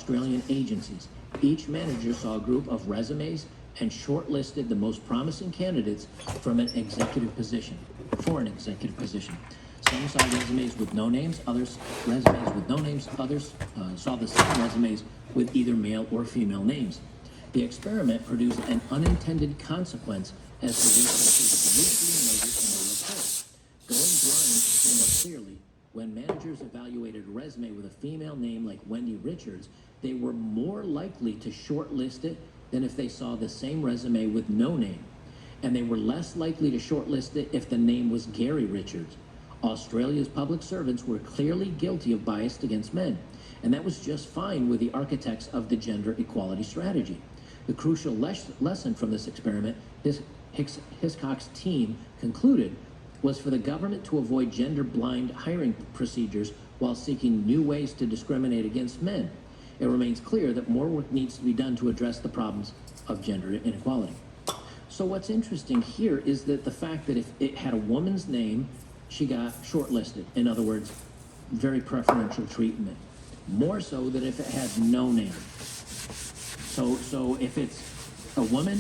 Australian agencies. Each manager saw a group of resumes and shortlisted the most promising candidates from an executive position, for an executive position. Some saw resumes with no names, others resumes with no names, others saw the same resumes with either male or female names. The experiment produced an unintended consequence as the researchers loosely noted in their report. Going blind came up clearly. When managers evaluated a resume with a female name like Wendy Richards, they were more likely to shortlist it than if they saw the same resume with no name. And they were less likely to shortlist it if the name was Gary Richards. Australia's public servants were clearly guilty of bias against men, and that was just fine with the architects of the gender equality strategy. The crucial lesson from this experiment, Hiscock's team concluded, was for the government to avoid gender-blind hiring procedures while seeking new ways to discriminate against men. It remains clear that more work needs to be done to address the problems of gender inequality. So what's interesting here is that the fact that if it had a woman's name, she got shortlisted. In other words, very preferential treatment. More so than if it had no name. So if it's a woman,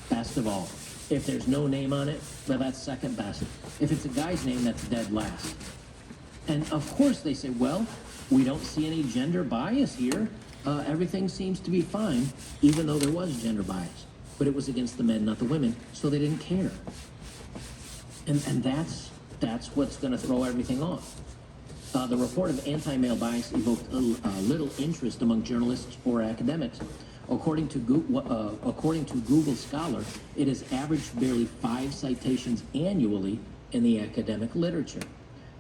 best of all. If there's no name on it, well, that's second best. If it's a guy's name, that's dead last. And of course they say, well, we don't see any gender bias here. Everything seems to be fine, even though there was gender bias. But it was against the men, not the women, so they didn't care. And that's what's going to throw everything off. The report of anti-male bias evoked little interest among journalists or academics. According to Google Scholar, it has averaged barely 5 citations annually in the academic literature.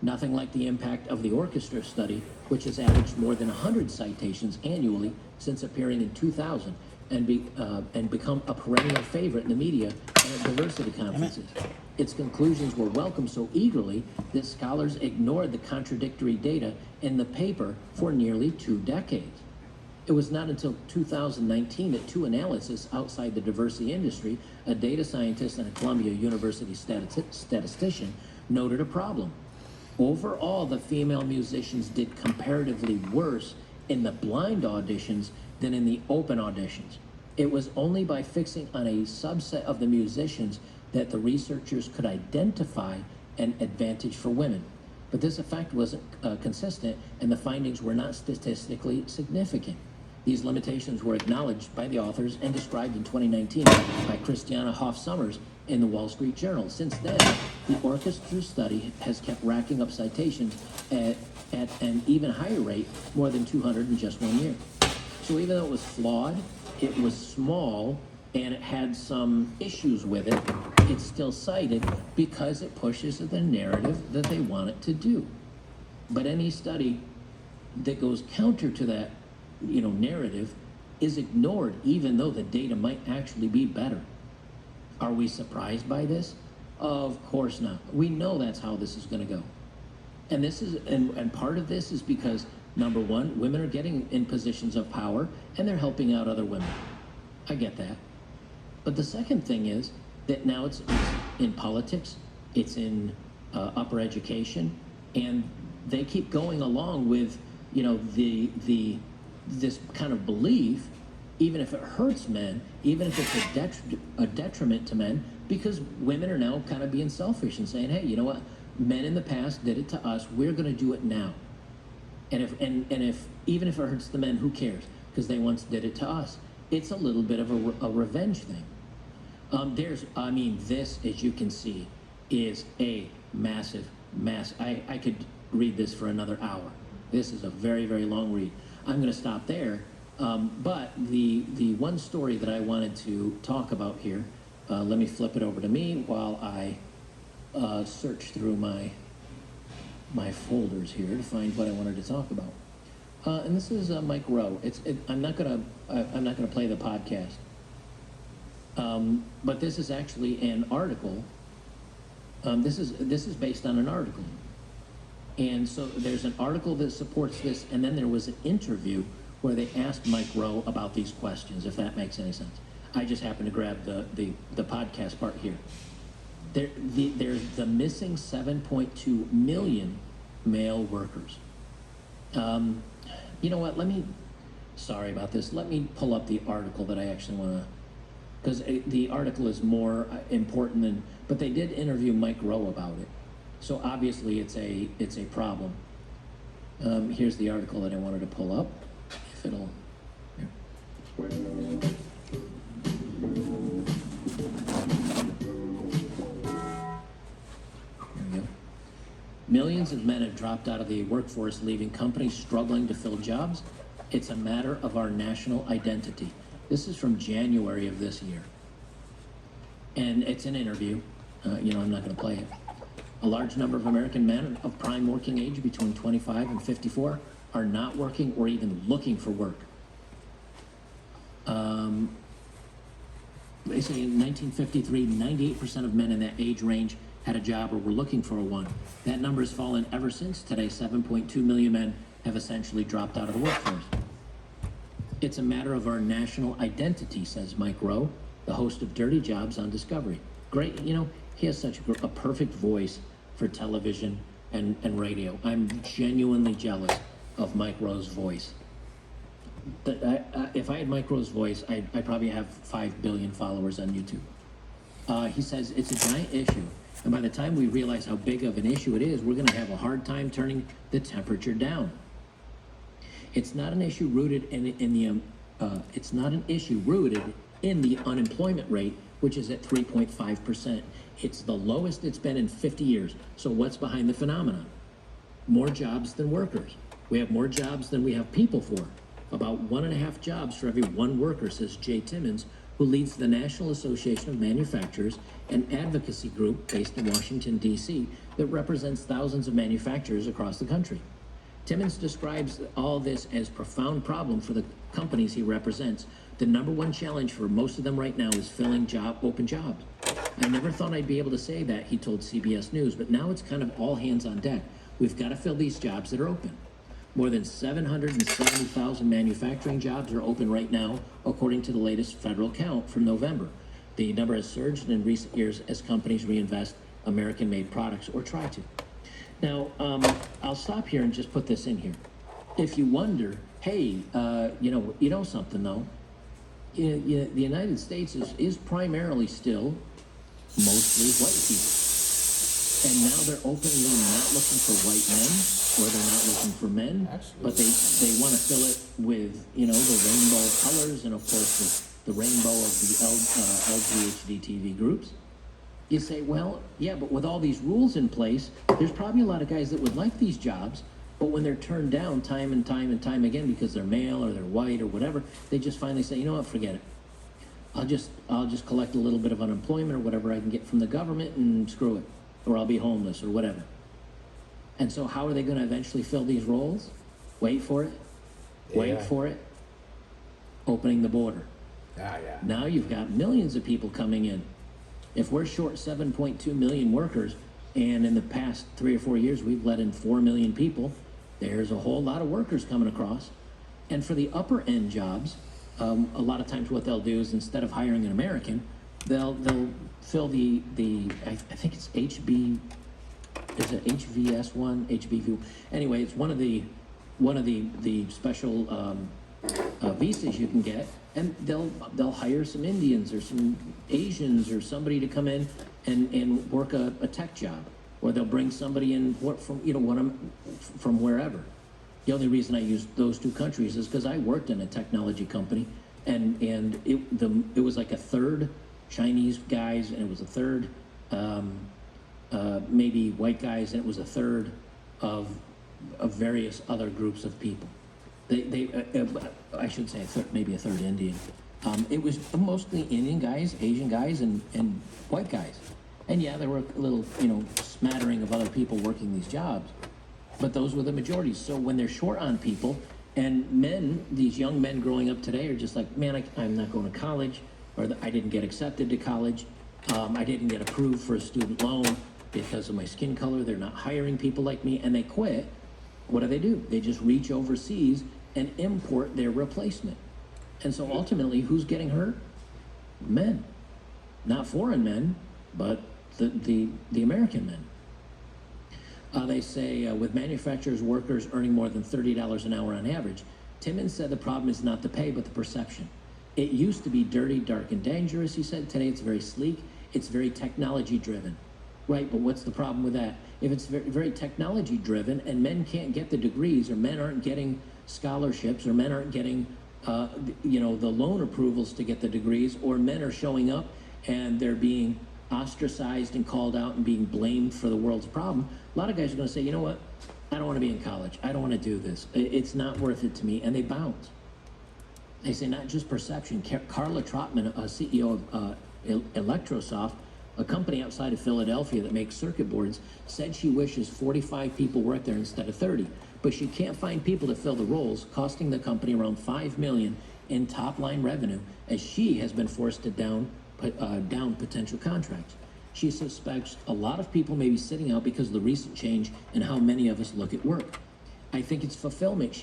Nothing like the impact of the orchestra study, which has averaged more than 100 citations annually since appearing in 2000 and become a perennial favorite in the media and at diversity conferences. Its conclusions were welcomed so eagerly that scholars ignored the contradictory data in the paper for nearly 2 decades. It was not until 2019 that 2 analysts outside the diversity industry, a data scientist and a Columbia University statistician, noted a problem. Overall, the female musicians did comparatively worse in the blind auditions than in the open auditions. It was only by fixing on a subset of the musicians that the researchers could identify an advantage for women. But this effect wasn't consistent, and the findings were not statistically significant. These limitations were acknowledged by the authors and described in 2019 by Christiana Hoff Sommers in the Wall Street Journal. Since then, the orchestra study has kept racking up citations at an even higher rate, more than 200 in just 1 year. So even though it was flawed, it was small, and it had some issues with it, it's still cited because it pushes the narrative that they want it to do. But any study that goes counter to that narrative is ignored, even though the data might actually be better. Are we surprised by this? Of course not. We know that's how this is going to go. And this is and part of this is because, number one, women are getting in positions of power and they're helping out other women. I get that. But the second thing is that now it's in politics, it's in upper education, and they keep going along with this kind of belief, even if it hurts men, even if it's a detriment to men, because women are now kind of being selfish and saying, hey, you know what? Men in the past did it to us. We're going to do it now. And if even if it hurts the men, who cares? Because they once did it to us. It's a little bit of a revenge thing. This, as you can see, is a massive. I could read this for another hour. This is a very, very long read. I'm going to stop there. But the one story that I wanted to talk about here, let me flip it over to me while I search through my folders here to find what I wanted to talk about. And this is Mike Rowe. I'm not gonna play the podcast, but this is actually an article. This is based on an article, and so there's an article that supports this, and then there was an interview where they asked Mike Rowe about these questions, if that makes any sense. I just happened to grab the podcast part here. There's the missing 7.2 million male workers. You know what? Let me Sorry about this. Let me pull up the article that I actually want to, because the article is more important than, but they did interview Mike Rowe about it. So obviously it's a problem. Here's the article that I wanted to pull up, if it'll, here. There we go. Millions of men have dropped out of the workforce, leaving companies struggling to fill jobs. It's a matter of our national identity. This is from January of this year. And it's an interview. I'm not going to play it. A large number of American men of prime working age between 25 and 54 are not working or even looking for work. They say in 1953, 98% of men in that age range had a job or were looking for one. That number has fallen ever since. Today, 7.2 million men have essentially dropped out of the workforce. It's a matter of our national identity, says Mike Rowe, the host of Dirty Jobs on Discovery. Great, he has such a perfect voice for television and radio. I'm genuinely jealous of Mike Rowe's voice. If I had Mike Rowe's voice, I'd probably have 5 billion followers on YouTube. He says it's a giant issue, and by the time we realize how big of an issue it is, we're going to have a hard time turning the temperature down. It's not an issue rooted it's not an issue rooted in the unemployment rate, which is at 3.5%. It's the lowest it's been in 50 years. So what's behind the phenomenon? More jobs than workers. We have more jobs than we have people for. About 1.5 jobs for every one worker, says Jay Timmons, who leads the National Association of Manufacturers, an advocacy group based in Washington, D.C., that represents thousands of manufacturers across the country. Timmons describes all this as a profound problem for the companies he represents. The number one challenge for most of them right now is filling open jobs. I never thought I'd be able to say that, he told CBS News, but now it's kind of all hands on deck. We've got to fill these jobs that are open. More than 770,000 manufacturing jobs are open right now, according to the latest federal count from November. The number has surged in recent years as companies reinvest American-made products or try to. Now, I'll stop here and just put this in here. If you wonder, hey, you know something though, the United States is primarily still mostly white people. And now they're openly not looking for white men, or they're not looking for men, but they want to fill it with, the rainbow colors and, of course, the rainbow of the LGHDTV groups. You say, well, yeah, but with all these rules in place, there's probably a lot of guys that would like these jobs, but when they're turned down time and time and time again because they're male or they're white or whatever, they just finally say, you know what, forget it. I'll just collect a little bit of unemployment or whatever I can get from the government and screw it. Or I'll be homeless or whatever. And so how are they going to eventually fill these roles? Wait for it. Wait for it. Opening the border. Now you've got millions of people coming in. If we're short 7.2 million workers, and in the past 3 or 4 years we've let in 4 million people, there's a whole lot of workers coming across. And for the upper end jobs, a lot of times what they'll do is instead of hiring an American, they'll fill the I think it's HB, is it HVS1, HBV? Anyway, it's one of the special visas you can get, and they'll hire some Indians or some Asians or somebody to come in and work a tech job, or they'll bring somebody in from wherever. The only reason I use those two countries is because I worked in a technology company, and it was like a third Chinese guys, and it was a third maybe white guys, and it was a third of various other groups of people. I should say maybe a third Indian. It was mostly Indian guys, Asian guys, and white guys. And yeah, there were a little, smattering of other people working these jobs, but those were the majorities. So when they're short on people, and men, these young men growing up today are just like, man, I'm not going to college, or I didn't get accepted to college, I didn't get approved for a student loan because of my skin color, they're not hiring people like me, and they quit. What do? They just reach overseas and import their replacement. And so ultimately, who's getting hurt? Men. Not foreign men, but the American men. They say with manufacturers, workers earning more than $30 an hour on average, Timmons said the problem is not the pay, but the perception. It used to be dirty, dark, and dangerous, he said. Today it's very sleek. It's very technology driven. Right, but what's the problem with that? If it's very, very technology driven and men can't get the degrees, or men aren't getting scholarships, or men aren't getting, the loan approvals to get the degrees, or men are showing up and they're being ostracized and called out and being blamed for the world's problem, a lot of guys are going to say, you know what? I don't want to be in college. I don't want to do this. It's not worth it to me. And they bounce. They say not just perception. Carla Trotman, a CEO of Electrosoft, a company outside of Philadelphia that makes circuit boards, said she wishes 45 people worked there instead of 30. But she can't find people to fill the roles, costing the company around $5 million in top-line revenue, as she has been forced to down potential contracts. She suspects a lot of people may be sitting out because of the recent change in how many of us look at work. I think it's fulfillment.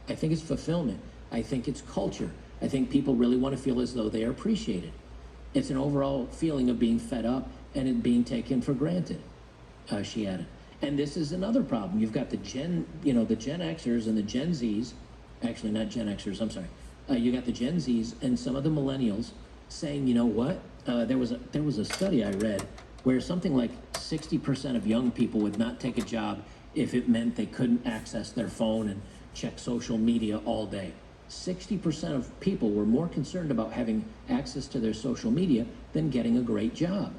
I think it's fulfillment. I think it's culture. I think people really want to feel as though they are appreciated. It's an overall feeling of being fed up and it being taken for granted, she added. And this is another problem. You've got the Gen Xers and the Gen Zs, actually not Gen Xers, I'm sorry. You got the Gen Zs and some of the millennials saying, you know what? There was a study I read where something like 60% of young people would not take a job if it meant they couldn't access their phone and check social media all day. 60% of people were more concerned about having access to their social media than getting a great job.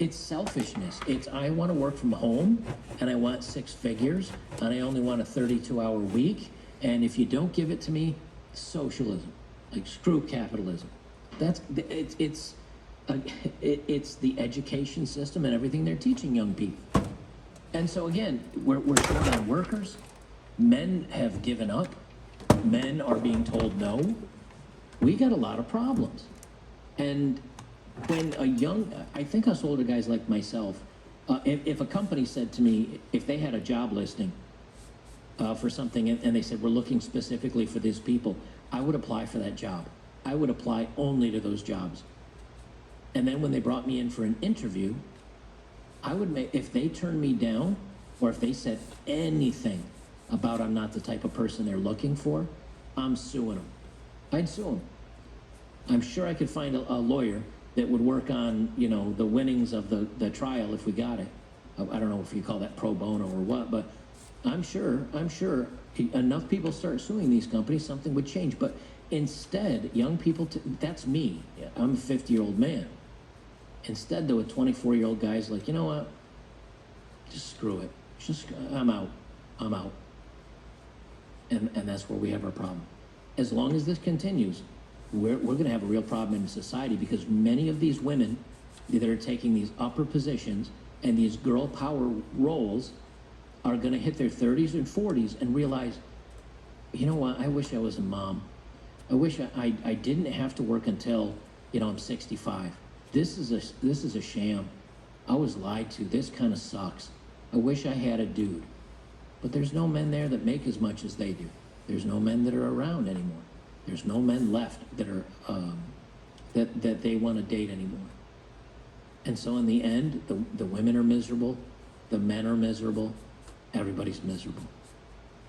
It's selfishness. It's, I want to work from home and I want 6 figures and I only want a 32-hour week. And if you don't give it to me, socialism, like screw capitalism. It's the education system and everything they're teaching young people. And so again, we're short on workers. Men have given up. Men are being told no. We got a lot of problems. And when I think us older guys like myself, if a company said to me, if they had a job listing for something and they said, we're looking specifically for these people, I would apply for that job. I would apply only to those jobs. And then when they brought me in for an interview, if they turned me down, or if they said anything about I'm not the type of person they're looking for, I'm suing them. I'd sue them. I'm sure I could find a lawyer that would work on, the winnings of the trial if we got it. I don't know if you call that pro bono or what, but I'm sure enough people start suing these companies, something would change. But instead, young people, that's me. I'm a 50-year-old man. Instead, though, a 24-year-old guy's like, you know what? Just screw it. I'm out. And that's where we have our problem. As long as this continues, we're going to have a real problem in society, because many of these women that are taking these upper positions and these girl power roles are going to hit their 30s and 40s and realize, you know what? I wish I was a mom. I wish I didn't have to work until, I'm 65. This is a sham. I was lied to. This kind of sucks. I wish I had a dude. But there's no men there that make as much as they do. There's no men that are around anymore. There's no men left that are that they want to date anymore. And so in the end, the women are miserable, the men are miserable, everybody's miserable.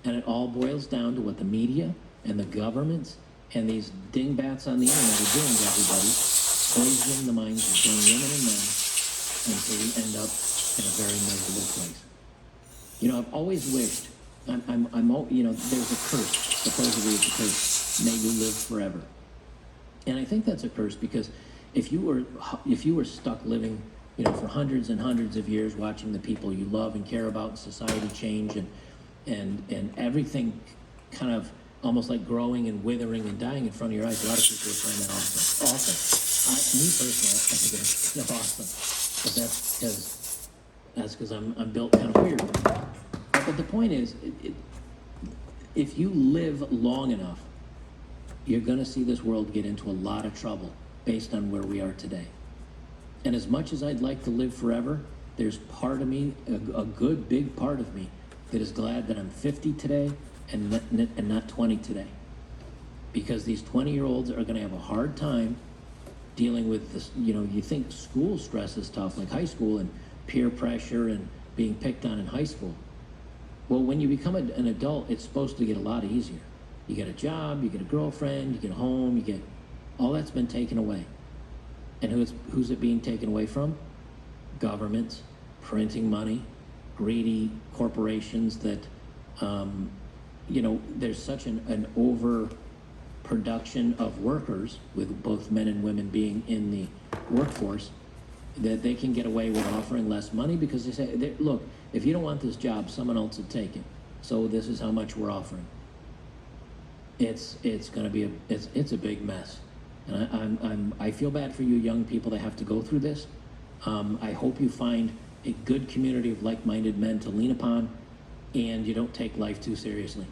And it all boils down to what the media and the governments and these dingbats on the internet are doing to everybody, poisoning the minds of young women and men until we end up in a very miserable place. I've always wished, there's a curse, supposedly it's a curse, may you live forever. And I think that's a curse, because if you were stuck living, for hundreds and hundreds of years, watching the people you love and care about in society change and everything kind of almost like growing and withering and dying in front of your eyes, a lot of people would find that awesome. Me personally, I think it's kind of awesome. But that's because I'm built kind of weird. But the point is, if you live long enough, you're going to see this world get into a lot of trouble based on where we are today. And as much as I'd like to live forever, there's part of me, a good big part of me, that is glad that I'm 50 today and not 20 today. Because these 20-year-olds are going to have a hard time dealing with this. You think school stress is tough, like high school, and peer pressure and being picked on in high school. Well, when you become an adult, it's supposed to get a lot easier. You get a job, you get a girlfriend, you get a home, you get all that's been taken away. And who's it being taken away from? Governments, printing money, greedy corporations that, there's such an overproduction of workers, with both men and women being in the workforce, that they can get away with offering less money because they say, look, if you don't want this job, someone else will take it. So this is how much we're offering. It's going to be it's a big mess. And I feel bad for you young people that have to go through this. I hope you find a good community of like-minded men to lean upon, and you don't take life too seriously,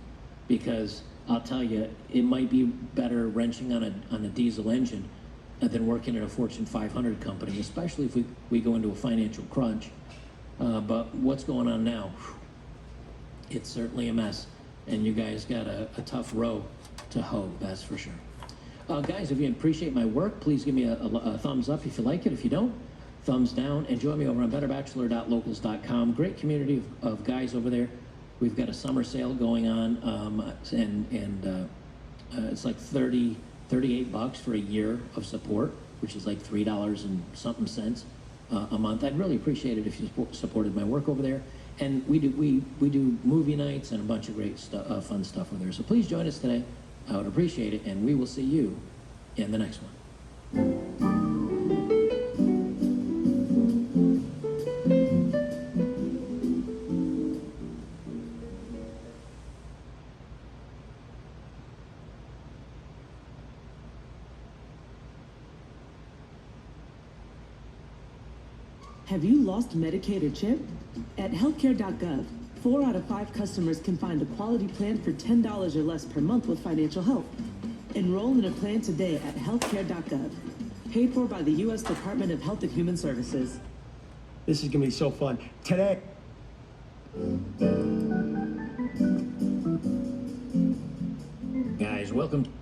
because I'll tell you, it might be better wrenching on a diesel engine than working at a Fortune 500 company, especially if we go into a financial crunch. But what's going on now? It's certainly a mess, and you guys got a tough row to hoe, that's for sure. Guys, if you appreciate my work, please give me a thumbs up if you like it. If you don't, thumbs down, and join me over on betterbachelor.locals.com. Great community of guys over there. We've got a summer sale going on, it's like $38 for a year of support, which is like $3 and something cents a month. I'd really appreciate it if you supported my work over there. And we do movie nights and a bunch of great fun stuff over there. So please join us today. I would appreciate it, and we will see you in the next one. Have you lost Medicaid or CHIP? At healthcare.gov, 4 out of 5 customers can find a quality plan for $10 or less per month with financial help. Enroll in a plan today at healthcare.gov. Paid for by the U.S. Department of Health and Human Services. This is going to be so fun. Today. Guys, welcome.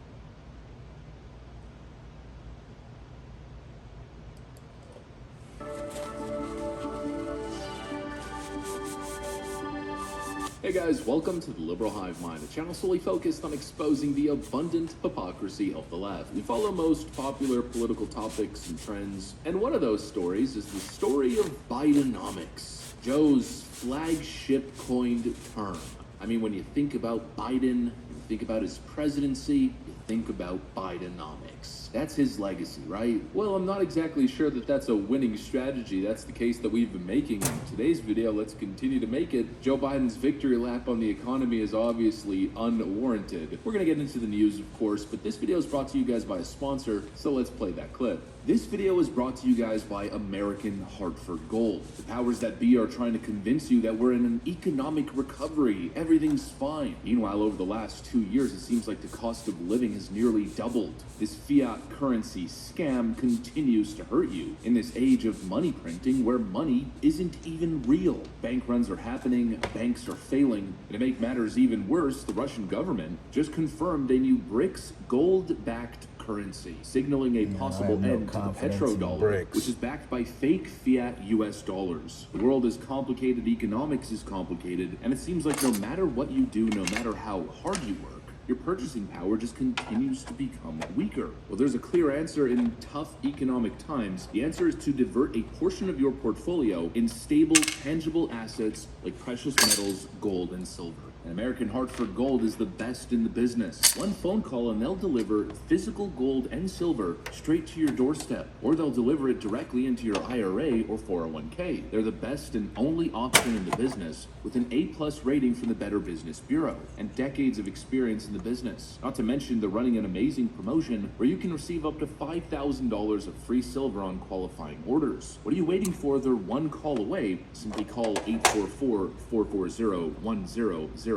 Hey guys, welcome to the Liberal Hive Mind, a channel solely focused on exposing the abundant hypocrisy of the left. We follow most popular political topics and trends, and one of those stories is the story of Bidenomics, Joe's flagship coined term. I mean, when you think about Biden, you think about his presidency, you think about Bidenomics. That's his legacy, right? Well, I'm not exactly sure that that's a winning strategy. That's the case that we've been making. In today's video, let's continue to make it. Joe Biden's victory lap on the economy is obviously unwarranted. We're gonna get into the news, of course, but this video is brought to you guys by a sponsor, so let's play that clip. This video is brought to you guys by American Hartford Gold. The powers that be are trying to convince you that we're in an economic recovery. Everything's fine. Meanwhile, over the last 2 years, it seems like the cost of living has nearly doubled. This fiat currency scam continues to hurt you in this age of money printing where money isn't even real. Bank runs are happening, banks are failing, and to make matters even worse, the Russian government just confirmed a new BRICS gold-backed currency, signaling a possible end to the petrodollar, which is backed by fake fiat US dollars. The world is complicated, economics is complicated, and it seems like no matter what you do, no matter how hard you work, your purchasing power just continues to become weaker. Well, there's a clear answer in tough economic times. The answer is to divert a portion of your portfolio in stable, tangible assets like precious metals, gold, and silver. And American Hartford Gold is the best in the business. One phone call and they'll deliver physical gold and silver straight to your doorstep, or they'll deliver it directly into your IRA or 401k. They're the best and only option in the business, with an A+ rating from the Better Business Bureau and decades of experience in the business. Not to mention they're running an amazing promotion where you can receive up to $5,000 of free silver on qualifying orders. What are you waiting for? They're one call away. Simply call 844-440-1005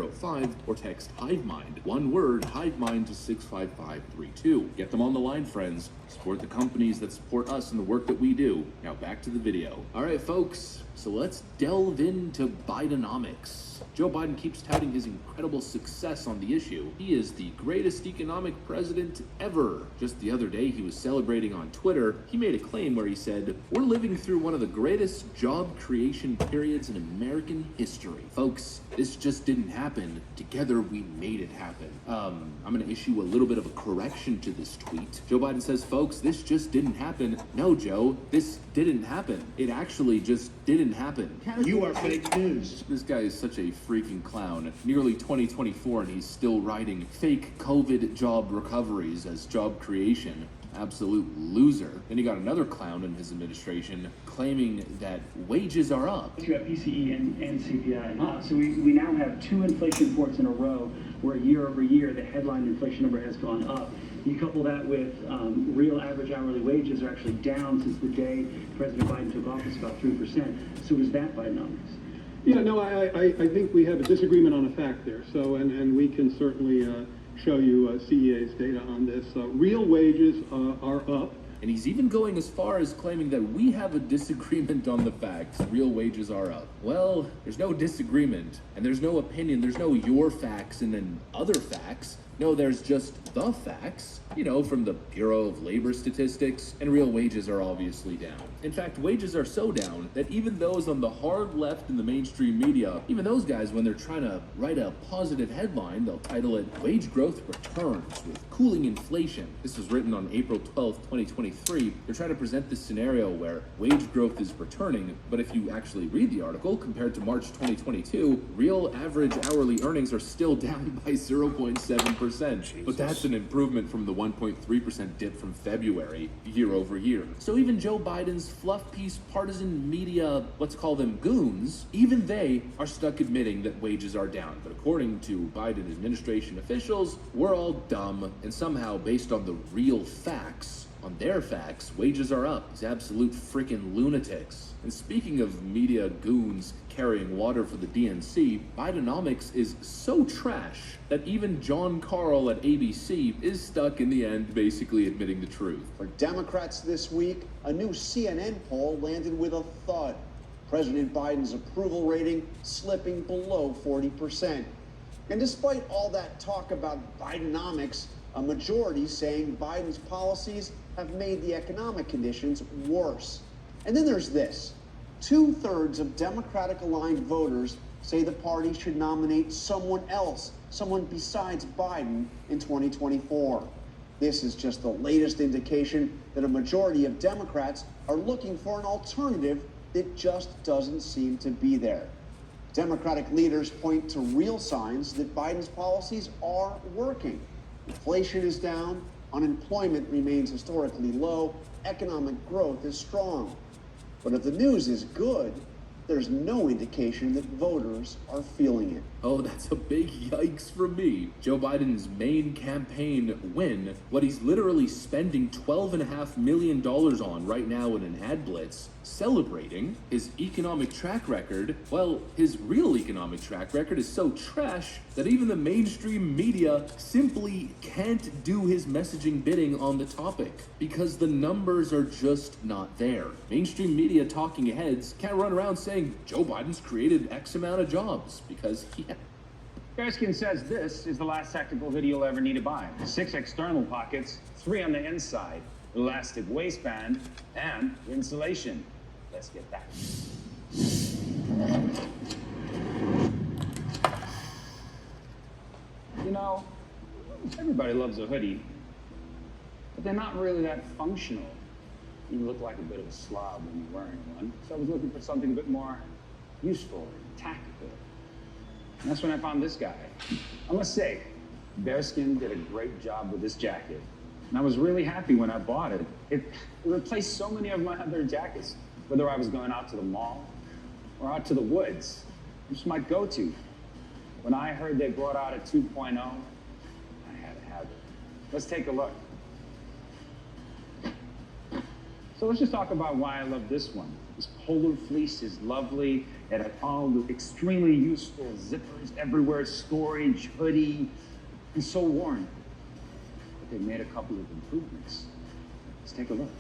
or text HiveMind, one word, HiveMind, to 65532. Get them on the line, friends. Support the companies that support us and the work that we do. Now back to the video. All right, folks, so let's delve into Bidenomics. Bidenomics. Joe Biden keeps touting his incredible success on the issue. He is the greatest economic president ever. Just the other day, he was celebrating on Twitter. He made a claim where he said, "We're living through one of the greatest job creation periods in American history." Folks, this just didn't happen. Together, we made it happen. I'm going to issue a little bit of a correction to this tweet. Joe Biden says, folks, this just didn't happen. No, Joe, this didn't happen. It actually just didn't happen. You are fake news. This guy is such a freaking clown. Nearly 2024 and he's still writing fake COVID job recoveries as job creation. Absolute loser. Then you got another clown in his administration claiming that wages are up. You have PCE and CPI. So we now have two inflation reports in a row where year over year the headline inflation number has gone up. You couple that with real average hourly wages are actually down since the day President Biden took office, about 3%. So is that Bidenomics? Yeah, no, I think we have a disagreement on a fact there. So, and we can certainly show you CEA's data on this. Real wages are up. And he's even going as far as claiming that we have a disagreement on the facts. Real wages are up. Well, there's no disagreement, and there's no opinion. There's no your facts and then other facts. No, there's just the facts, from the Bureau of Labor Statistics, and real wages are obviously down. In fact, wages are so down that even those on the hard left in the mainstream media, even those guys, when they're trying to write a positive headline, they'll title it, "Wage Growth Returns with Cooling Inflation." This was written on April 12th, 2023. They're trying to present this scenario where wage growth is returning, but if you actually read the article, compared to March 2022, real average hourly earnings are still down by 0.7%. But that's an improvement from the 1.3% dip from February, year over year. So even Joe Biden's fluff piece partisan media, let's call them goons, even they are stuck admitting that wages are down. But according to Biden administration officials, we're all dumb, and somehow based on the real facts, on their facts, wages are up. These absolute freaking lunatics. And speaking of media goons carrying water for the DNC, Bidenomics is so trash that even John Carl at ABC is stuck in the end basically admitting the truth. For Democrats this week, a new CNN poll landed with a thud. President Biden's approval rating slipping below 40%. And despite all that talk about Bidenomics, a majority saying Biden's policies have made the economic conditions worse. And then there's this. 2/3 of Democratic-aligned voters say the party should nominate someone else, someone besides Biden, in 2024. This is just the latest indication that a majority of Democrats are looking for an alternative that just doesn't seem to be there. Democratic leaders point to real signs that Biden's policies are working. Inflation is down, unemployment remains historically low, economic growth is strong. But if the news is good, there's no indication that voters are feeling it. Oh, that's a big yikes from me. Joe Biden's main campaign win, what he's literally spending $12.5 million on right now in an ad blitz, celebrating his economic track record. Well, his real economic track record is so trash that even the mainstream media simply can't do his messaging bidding on the topic because the numbers are just not there. Mainstream media talking heads can't run around saying Joe Biden's created X amount of jobs because he Bearskin says this is the last tactical hoodie you'll ever need to buy. 6 external pockets, 3 on the inside, elastic waistband, and insulation. Let's get that. Everybody loves a hoodie, but they're not really that functional. You look like a bit of a slob when you're wearing one. So I was looking for something a bit more useful, tactical. And that's when I found this guy. I must say, Bearskin did a great job with this jacket. And I was really happy when I bought it. It replaced so many of my other jackets, whether I was going out to the mall or out to the woods. It's my go-to. When I heard they brought out a 2.0, I had to have it. Let's take a look. So let's just talk about why I love this one. This polar fleece is lovely. It had all the extremely useful zippers everywhere, storage, hoodie, and so worn. But they made a couple of improvements. Let's take a look.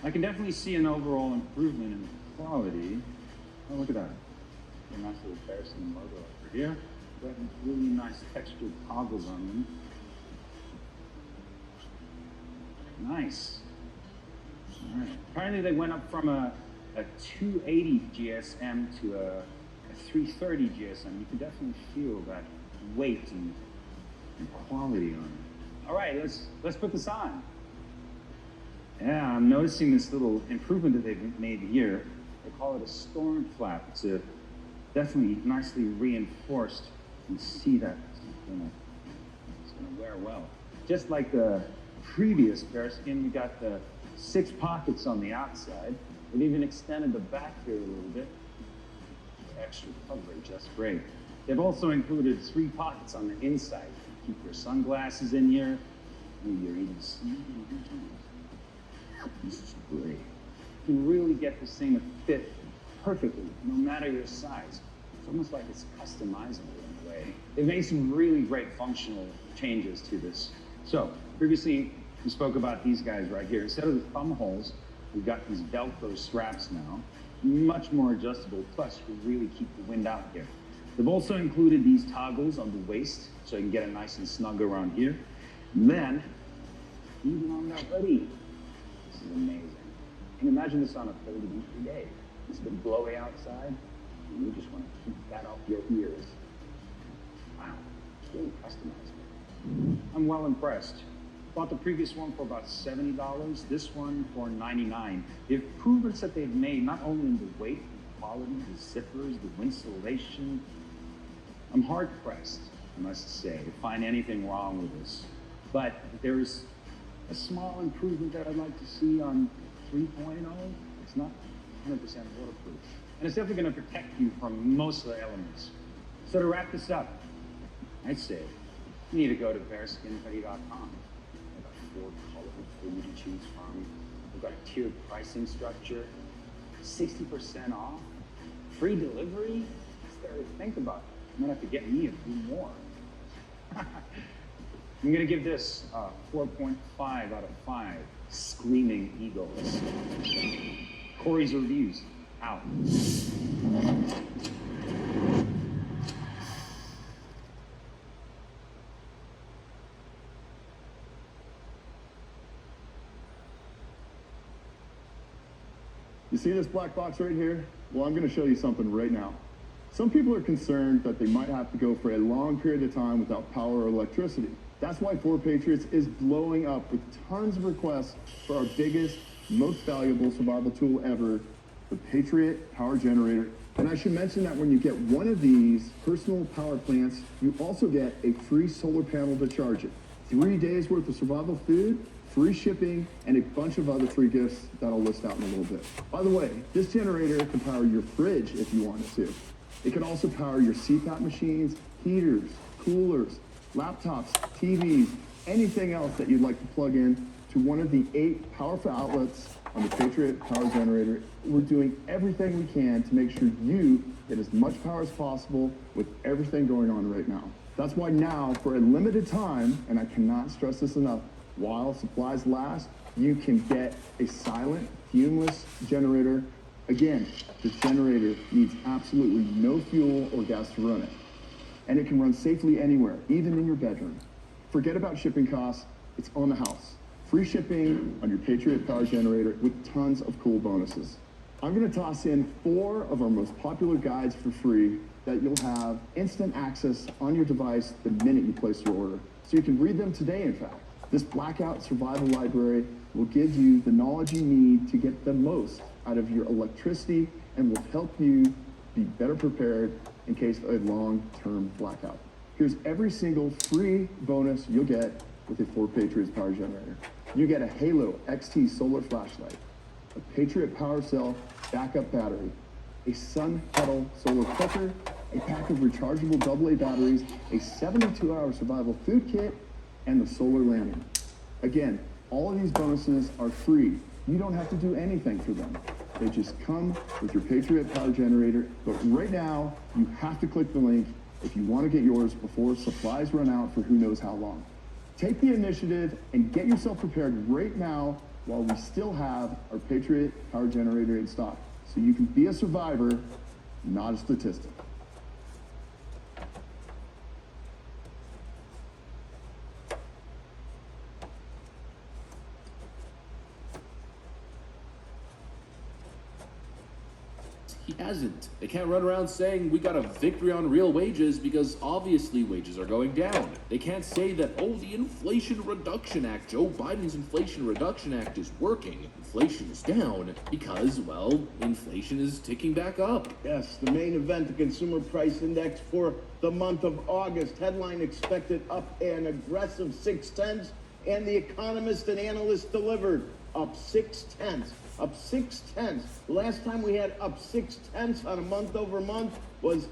I can definitely see an overall improvement in quality. Oh, look at that. A nice little Bearson logo over here. Got really nice textured toggles on them. Nice. All right. Apparently they went up from a 280 GSM to a 330 GSM. You can definitely feel that weight and quality on it. All right, let's put this on. Yeah, I'm noticing this little improvement that they've made here. They call it a storm flap. It's a definitely nicely reinforced. You can see that it's gonna wear well. Just like the previous bearskin, we got the 6 pockets on the outside. They've even extended the back here a little bit. Extra coverage, that's great. They've also included 3 pockets on the inside. Keep your sunglasses in here. Maybe you're even sneaking. This is great. You can really get this thing to fit perfectly, no matter your size. It's almost like it's customizable in a way. They've made some really great functional changes to this. So, previously, we spoke about these guys right here. Instead of the thumb holes, we've got these Velcro straps now. Much more adjustable, plus you really keep the wind out here. They've also included these toggles on the waist, so you can get it nice and snug around here. And then, even on the hoodie, this is amazing. And imagine this on a 30-degree day. It's been blowy outside, and you just want to keep that off your ears. Wow, it's really customized. I'm well impressed. Bought the previous one for about $70, this one for $99. The improvements that they've made, not only in the weight, the quality, the zippers, the insulation, I'm hard pressed, I must say, to find anything wrong with this. But there's a small improvement that I'd like to see on 3.0. It's not 100% waterproof. And it's definitely going to protect you from most of the elements. So to wrap this up, I'd say you need to go to bearskinhoodie.com. 4 colors for you to choose from. We've got a tiered pricing structure, 60% off, free delivery. It's there to think about. You might have to get me a few more. I'm gonna give this 4.5 out of 5 screaming eagles. Corey's reviews out. You see this black box right here? Well, I'm going to show you something right now. Some people are concerned that they might have to go for a long period of time without power or electricity. That's why 4Patriots is blowing up with tons of requests for our biggest, most valuable survival tool ever, the Patriot Power Generator. And I should mention that when you get one of these personal power plants, you also get a free solar panel to charge it. 3 days worth of survival food, free shipping, and a bunch of other free gifts that I'll list out in a little bit. By the way, this generator can power your fridge if you want it to. It can also power your CPAP machines, heaters, coolers, laptops, TVs, anything else that you'd like to plug in to one of the 8 powerful outlets on the Patriot Power Generator. We're doing everything we can to make sure you get as much power as possible with everything going on right now. That's why now, for a limited time, and I cannot stress this enough, while supplies last, you can get a silent, fumeless generator. Again, this generator needs absolutely no fuel or gas to run it. And it can run safely anywhere, even in your bedroom. Forget about shipping costs, it's on the house. Free shipping on your Patriot Power Generator with tons of cool bonuses. I'm gonna toss in 4 of our most popular guides for free that you'll have instant access on your device the minute you place your order. So you can read them today, in fact. This blackout survival library will give you the knowledge you need to get the most out of your electricity and will help you be better prepared in case of a long-term blackout. Here's every single free bonus you'll get with a 4Patriots Power Generator. You get a Halo XT solar flashlight, a Patriot Power Cell backup battery, a Sun Kettle solar cooker, a pack of rechargeable AA batteries, a 72-hour survival food kit, and the solar lantern. Again, all of these bonuses are free. You don't have to do anything for them. They just come with your Patriot Power Generator. But right now, you have to click the link if you want to get yours before supplies run out for who knows how long. Take the initiative and get yourself prepared right now while we still have our Patriot power generator in stock. So you can be a survivor, not a statistic. He hasn't. They can't run around saying we got a victory on real wages because obviously wages are going down. They can't say that, oh, the Inflation Reduction Act, Joe Biden's Inflation Reduction Act is working. Inflation is down because, well, inflation is ticking back up. Yes, the main event, the Consumer Price Index for the month of August. Headline expected up an aggressive 0.6, and the economists and analysts delivered up 0.6. Up 0.6. Last time we had up 0.6 on a month over month was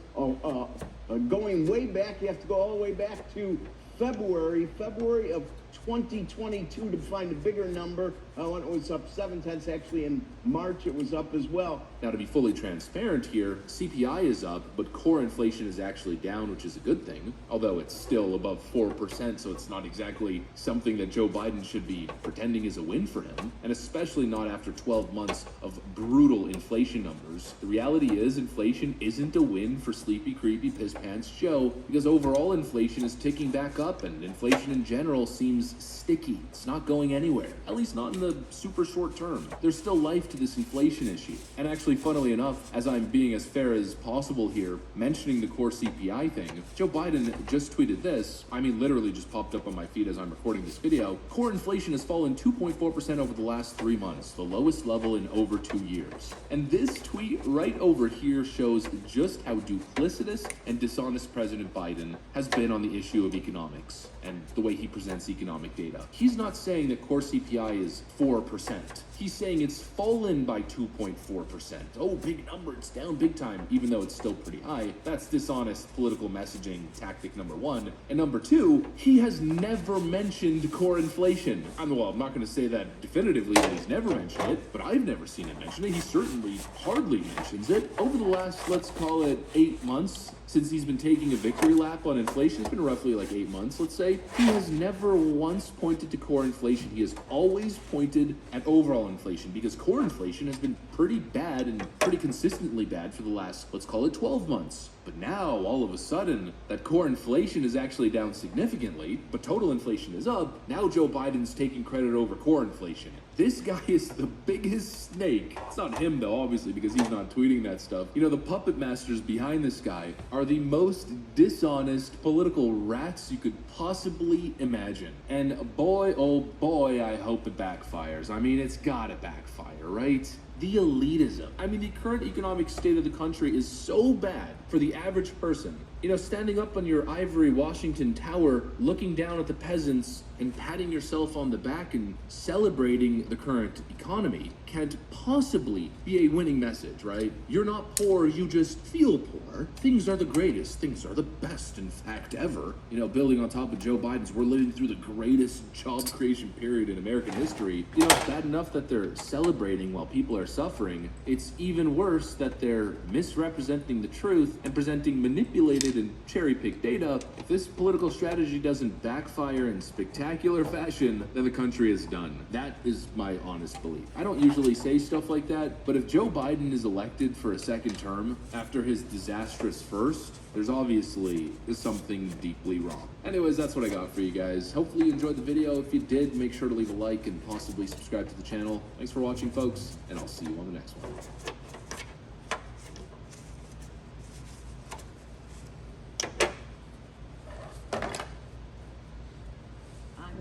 going way back. You have to go all the way back to February of 2022 to find a bigger number. When it was up 0.7, actually in March it was up as well. Now, to be fully transparent here, CPI is up, but core inflation is actually down, which is a good thing, although it's still above 4%, so it's not exactly something that Joe Biden should be pretending is a win for him, and especially not after 12 months of brutal inflation numbers. The reality is inflation isn't a win for sleepy, creepy, piss-pants Joe, because overall inflation is ticking back up, and inflation in general seems sticky. It's not going anywhere, at least not in the super short term. There's still life to this inflation issue. And actually, funnily enough, as I'm being as fair as possible here, mentioning the core CPI thing, Joe Biden just tweeted this. I mean, literally just popped up on my feed as I'm recording this video. Core inflation has fallen 2.4% over the last 3 months, the lowest level in over 2 years. And this tweet right over here shows just how duplicitous and dishonest President Biden has been on the issue of economics and the way he presents economic data. He's not saying that core CPI is 4%. He's saying it's fallen by 2.4%. Oh, big number, it's down big time, even though it's still pretty high. That's dishonest political messaging tactic number one. And number two, he has never mentioned core inflation. I'm not going to say that definitively that he's never mentioned it, but I've never seen him mention it. He certainly hardly mentions it. Over the last, let's call it 8 months, since he's been taking a victory lap on inflation, it's been roughly like 8 months, let's say, he has never once pointed to core inflation. He has always pointed at overall inflation, because core inflation has been pretty bad and pretty consistently bad for the last, let's call it 12 months. But now, all of a sudden, that core inflation is actually down significantly, but total inflation is up. Now Joe Biden's taking credit over core inflation. This guy is the biggest snake. It's not him, though, obviously, because he's not tweeting that stuff. You know, the puppet masters behind this guy are the most dishonest political rats you could possibly imagine. And boy, oh boy, I hope it backfires. I mean, it's gotta backfire, right? The elitism. I mean, the current economic state of the country is so bad for the average person. You know, standing up on your ivory Washington Tower, looking down at the peasants and patting yourself on the back and celebrating the current economy can't possibly be a winning message, right? You're not poor, you just feel poor. Things are the greatest, things are the best, in fact, ever. You know, building on top of Joe Biden's, we're living through the greatest job creation period in American history. You know, it's bad enough that they're celebrating while people are suffering. It's even worse that they're misrepresenting the truth and presenting manipulated and cherry-picked data. If this political strategy doesn't backfire in spectacular fashion, then the country is done. That is my honest belief. I don't usually say stuff like that, but if Joe Biden is elected for a second term after his disastrous first, there's obviously something deeply wrong. Anyways, that's what I got for you guys. Hopefully you enjoyed the video. If you did, make sure to leave a like and possibly subscribe to the channel. Thanks for watching, folks, and I'll see you on the next one.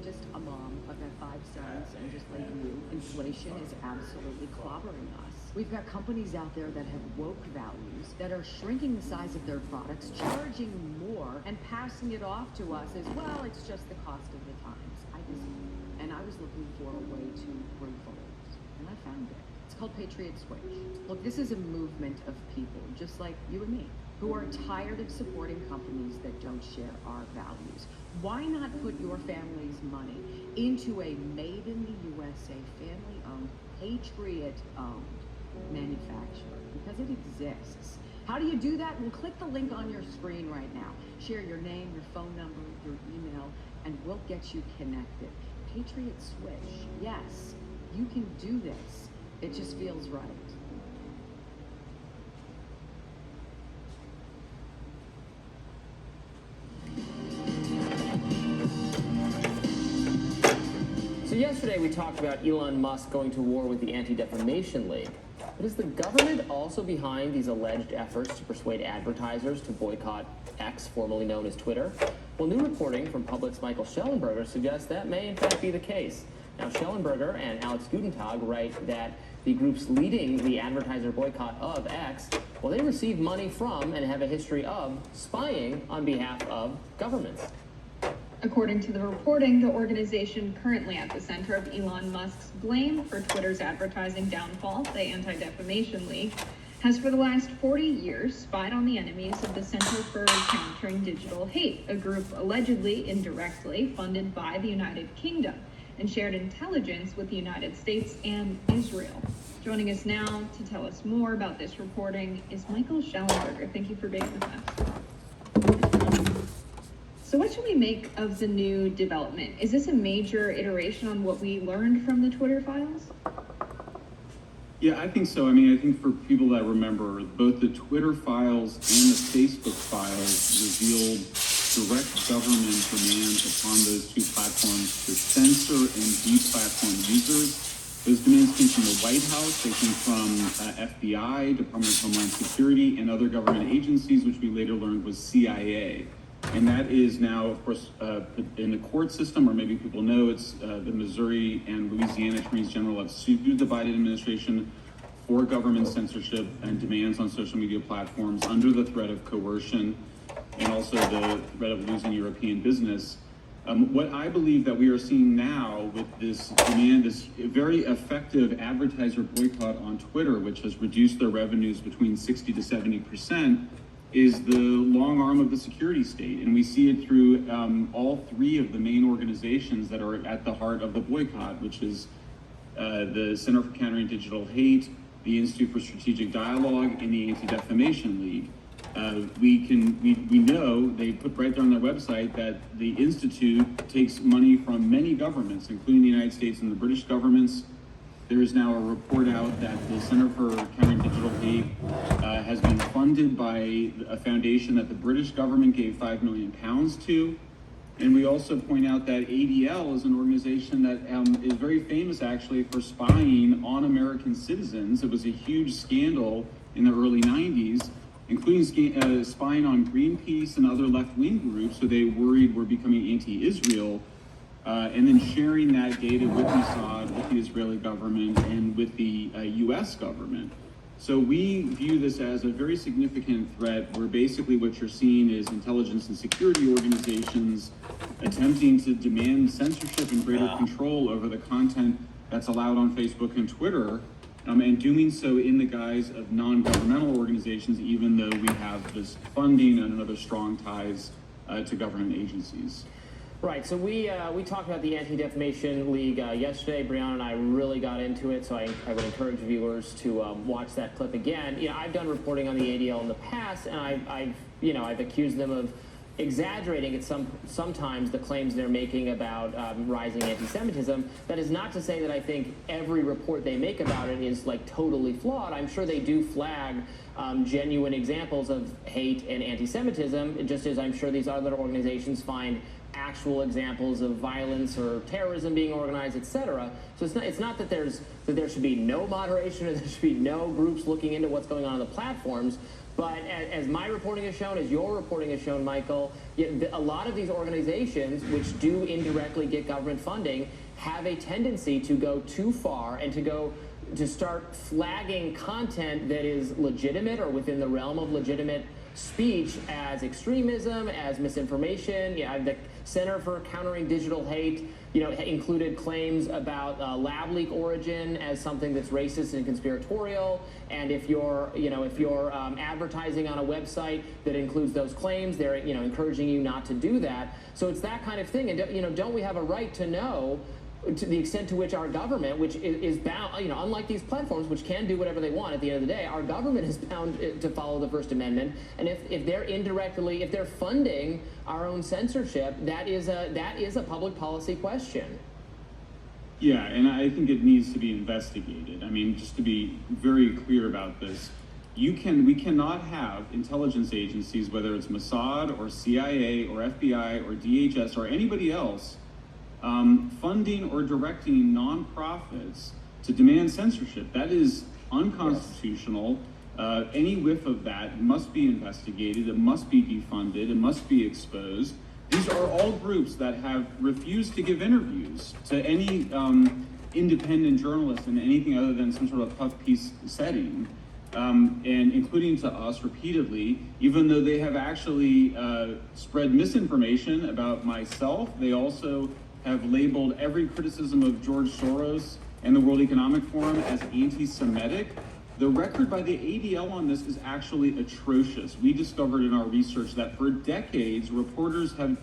Just a mom. I've got 5 sons, and just like you, inflation is absolutely clobbering us. We've got companies out there that have woke values that are shrinking the size of their products, charging more, and passing it off to us as, well, it's just the cost of the times. And I was looking for a way to revolt, and I found it. It's called Patriot Switch. Look, this is a movement of people, just like you and me, who are tired of supporting companies that don't share our values. Why not put your family's money into a made-in-the-USA, family-owned, patriot-owned manufacturer? Because it exists. How do you do that? Well, click the link on your screen right now. Share your name, your phone number, your email, and we'll get you connected. Patriot Switch. Yes, you can do this. It just feels right. So yesterday we talked about Elon Musk going to war with the Anti-Defamation League. But is the government also behind these alleged efforts to persuade advertisers to boycott X, formerly known as Twitter? Well, new reporting from Public's Michael Schellenberger suggests that may in fact be the case. Now, Schellenberger and Alex Gutentag write that the groups leading the advertiser boycott of X, well, they receive money from and have a history of spying on behalf of governments. According to the reporting, the organization currently at the center of Elon Musk's blame for Twitter's advertising downfall, the Anti-Defamation League, has for the last 40 years spied on the enemies of the Center for Countering Digital Hate, a group allegedly indirectly funded by the United Kingdom and shared intelligence with the United States and Israel. Joining us now to tell us more about this reporting is Michael Schellenberger. Thank you for being with us. So what should we make of the new development? Is this a major iteration on what we learned from the Twitter files? Yeah, I think so. I mean, I think for people that remember, both the Twitter files and the Facebook files revealed direct government demands upon those two platforms to censor and deplatform users. Those demands came from the White House, they came from FBI, Department of Homeland Security, and other government agencies, which we later learned was CIA. And that is now, of course, in the court system, or maybe people know, it's the Missouri and Louisiana attorneys general have sued the Biden administration for government censorship and demands on social media platforms under the threat of coercion and also the threat of losing European business. What I believe that we are seeing now with this demand, this very effective advertiser boycott on Twitter, which has reduced their revenues between 60 to 70%, is the long arm of the security state. And we see it through all three of the main organizations that are at the heart of the boycott, which is the Center for Countering Digital Hate, the Institute for Strategic Dialogue, and the Anti-Defamation League. We know, they put right there on their website that the Institute takes money from many governments, including the United States and the British governments. There is now a report out that the Center for Countering Digital Hate has been funded by a foundation that the British government gave £5 million to. And we also point out that ADL is an organization that is very famous actually for spying on American citizens. It was a huge scandal in the early 90s, including spying on Greenpeace and other left-wing groups, so they worried were becoming anti-Israel. And then sharing that data with Mossad, with the Israeli government, and with the US government. So we view this as a very significant threat where basically what you're seeing is intelligence and security organizations attempting to demand censorship and greater control over the content that's allowed on Facebook and Twitter, and doing so in the guise of non-governmental organizations, even though we have this funding and other strong ties to government agencies. Right, so we talked about the Anti-Defamation League yesterday. Brianna and I really got into it, so I would encourage viewers to watch that clip again. You know, I've done reporting on the ADL in the past, and I've accused them of exaggerating sometimes the claims they're making about rising anti-Semitism. That is not to say that I think every report they make about it is like totally flawed. I'm sure they do flag genuine examples of hate and anti-Semitism, just as I'm sure these other organizations find actual examples of violence or terrorism being organized, etc. So it's not that there should be no moderation or there should be no groups looking into what's going on the platforms. But as my reporting has shown, as your reporting has shown, Michael, a lot of these organizations, which do indirectly get government funding, have a tendency to go too far and to start flagging content that is legitimate or within the realm of legitimate speech as extremism, as misinformation. The Center for Countering Digital Hate, included claims about lab leak origin as something that's racist and conspiratorial. And if you're advertising on a website that includes those claims, they're encouraging you not to do that. So it's that kind of thing. And don't we have a right to know to the extent to which our government, which is bound, unlike these platforms, which can do whatever they want at the end of the day, our government is bound to follow the First Amendment. And if they're funding our own censorship, that is a public policy question. Yeah, and I think it needs to be investigated. I mean, just to be very clear about this, we cannot have intelligence agencies, whether it's Mossad or CIA or FBI or DHS or anybody else, funding or directing nonprofits to demand censorship. That is unconstitutional. Any whiff of that must be investigated. It must be defunded. It must be exposed. These are all groups that have refused to give interviews to any independent journalist in anything other than some sort of puff piece setting, and including to us repeatedly, even though they have actually spread misinformation about myself. They also have labeled every criticism of George Soros and the World Economic Forum as anti-Semitic. The record by the ADL on this is actually atrocious. We discovered in our research that for decades, reporters have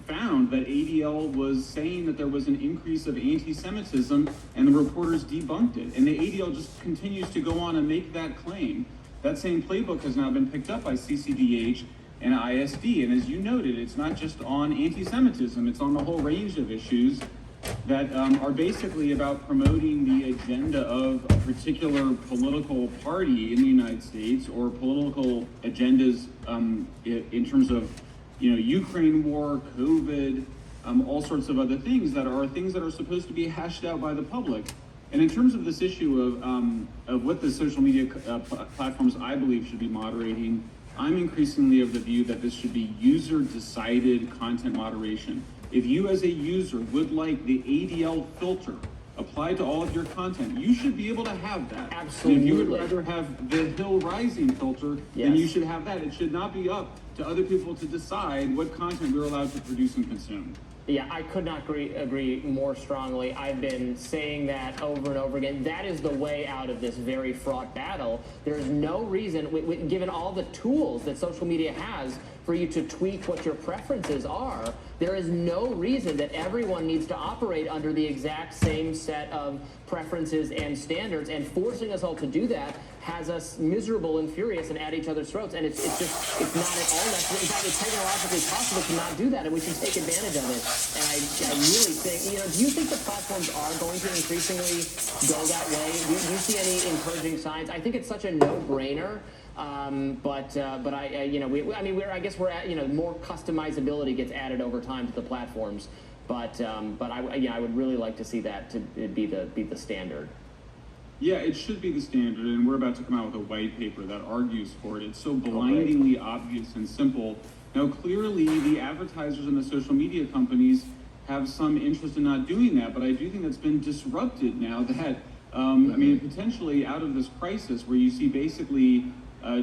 found that ADL was saying that there was an increase of anti-Semitism, and the reporters debunked it. And the ADL just continues to go on and make that claim. That same playbook has now been picked up by CCDH and ISD. And as you noted, it's not just on anti-Semitism, it's on the whole range of issues that are basically about promoting the agenda of a particular political party in the United States, or political agendas in terms of, Ukraine war, COVID, all sorts of other things that are supposed to be hashed out by the public. And in terms of this issue of what the social media platforms I believe should be moderating, I'm increasingly of the view that this should be user-decided content moderation. If you as a user would like the ADL filter applied to all of your content, you should be able to have that. Absolutely. And if you would rather have the Hill Rising filter, then you should have that. It should not be up to other people to decide what content we're allowed to produce and consume. Yeah, I could not agree more strongly. I've been saying that over and over again. That is the way out of this very fraught battle. There's no reason, given all the tools that social media has for you to tweak what your preferences are, there is no reason that everyone needs to operate under the exact same set of preferences and standards, and forcing us all to do that has us miserable and furious and at each other's throats. And it's not at all necessary. In fact, it's technologically possible to not do that, and we should take advantage of it. And I really think, do you think the platforms are going to increasingly go that way? Do you see any encouraging signs? I think it's such a no-brainer. But I guess we're at, more customizability gets added over time to the platforms. But I would really like to see that to be the standard. Yeah, it should be the standard, and we're about to come out with a white paper that argues for it. It's so blindingly obvious and simple. Now, clearly, the advertisers and the social media companies have some interest in not doing that, but I do think that's been disrupted now that, potentially out of this crisis where you see basically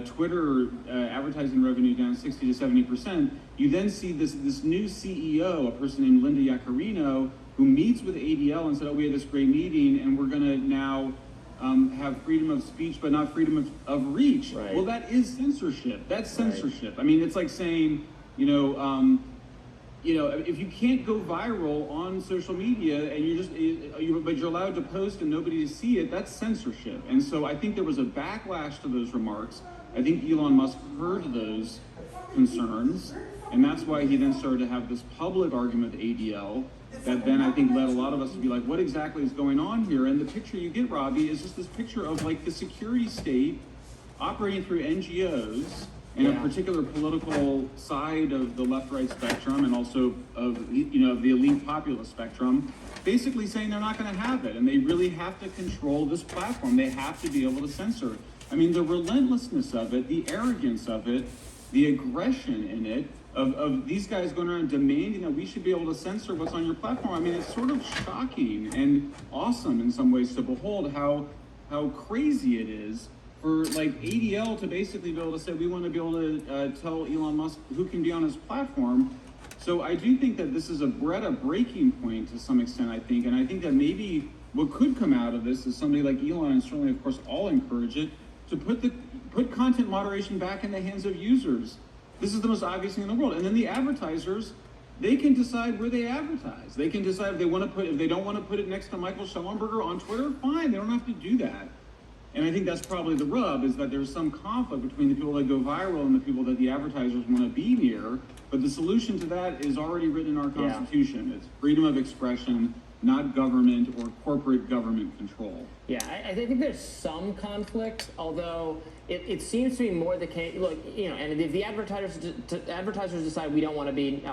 Twitter advertising revenue down 60 to 70%, you then see this new CEO, a person named Linda Yaccarino, who meets with ADL and said, we had this great meeting, and we're going to now have freedom of speech, but not freedom of reach. Right. Well, that is censorship. That's censorship. Right. It's like saying, if you can't go viral on social media and but you're allowed to post and nobody to see it, that's censorship. And so I think there was a backlash to those remarks. I think Elon Musk heard those concerns, and that's why he then started to have this public argument with ADL that then I think led a lot of us to be like, what exactly is going on here? And the picture you get, Robbie, is just this picture of like the security state operating through NGOs and a particular political side of the left-right spectrum, and also of the elite populist spectrum, basically saying they're not going to have it, and they really have to control this platform. They have to be able to censor. The relentlessness of it, the arrogance of it, the aggression in it, of these guys going around demanding that we should be able to censor what's on your platform. It's sort of shocking and awesome in some ways to behold how crazy it is for like ADL to basically be able to say, we want to be able to tell Elon Musk who can be on his platform. So I do think that this is a breaking point to some extent, I think. And I think that maybe what could come out of this is somebody like Elon, and certainly, of course, I'll encourage it, to put content moderation back in the hands of users. This is the most obvious thing in the world. And then the advertisers, they can decide where they advertise. They can decide if they don't want to put it next to Michael Shellenberger on Twitter, fine, they don't have to do that. And I think that's probably the rub, is that there's some conflict between the people that go viral and the people that the advertisers want to be near. But the solution to that is already written in our Constitution. It's freedom of expression, not government or corporate government control. Yeah, I think there's some conflict, although it seems to be more the case. Look, you know, and if the advertisers decide we don't want to be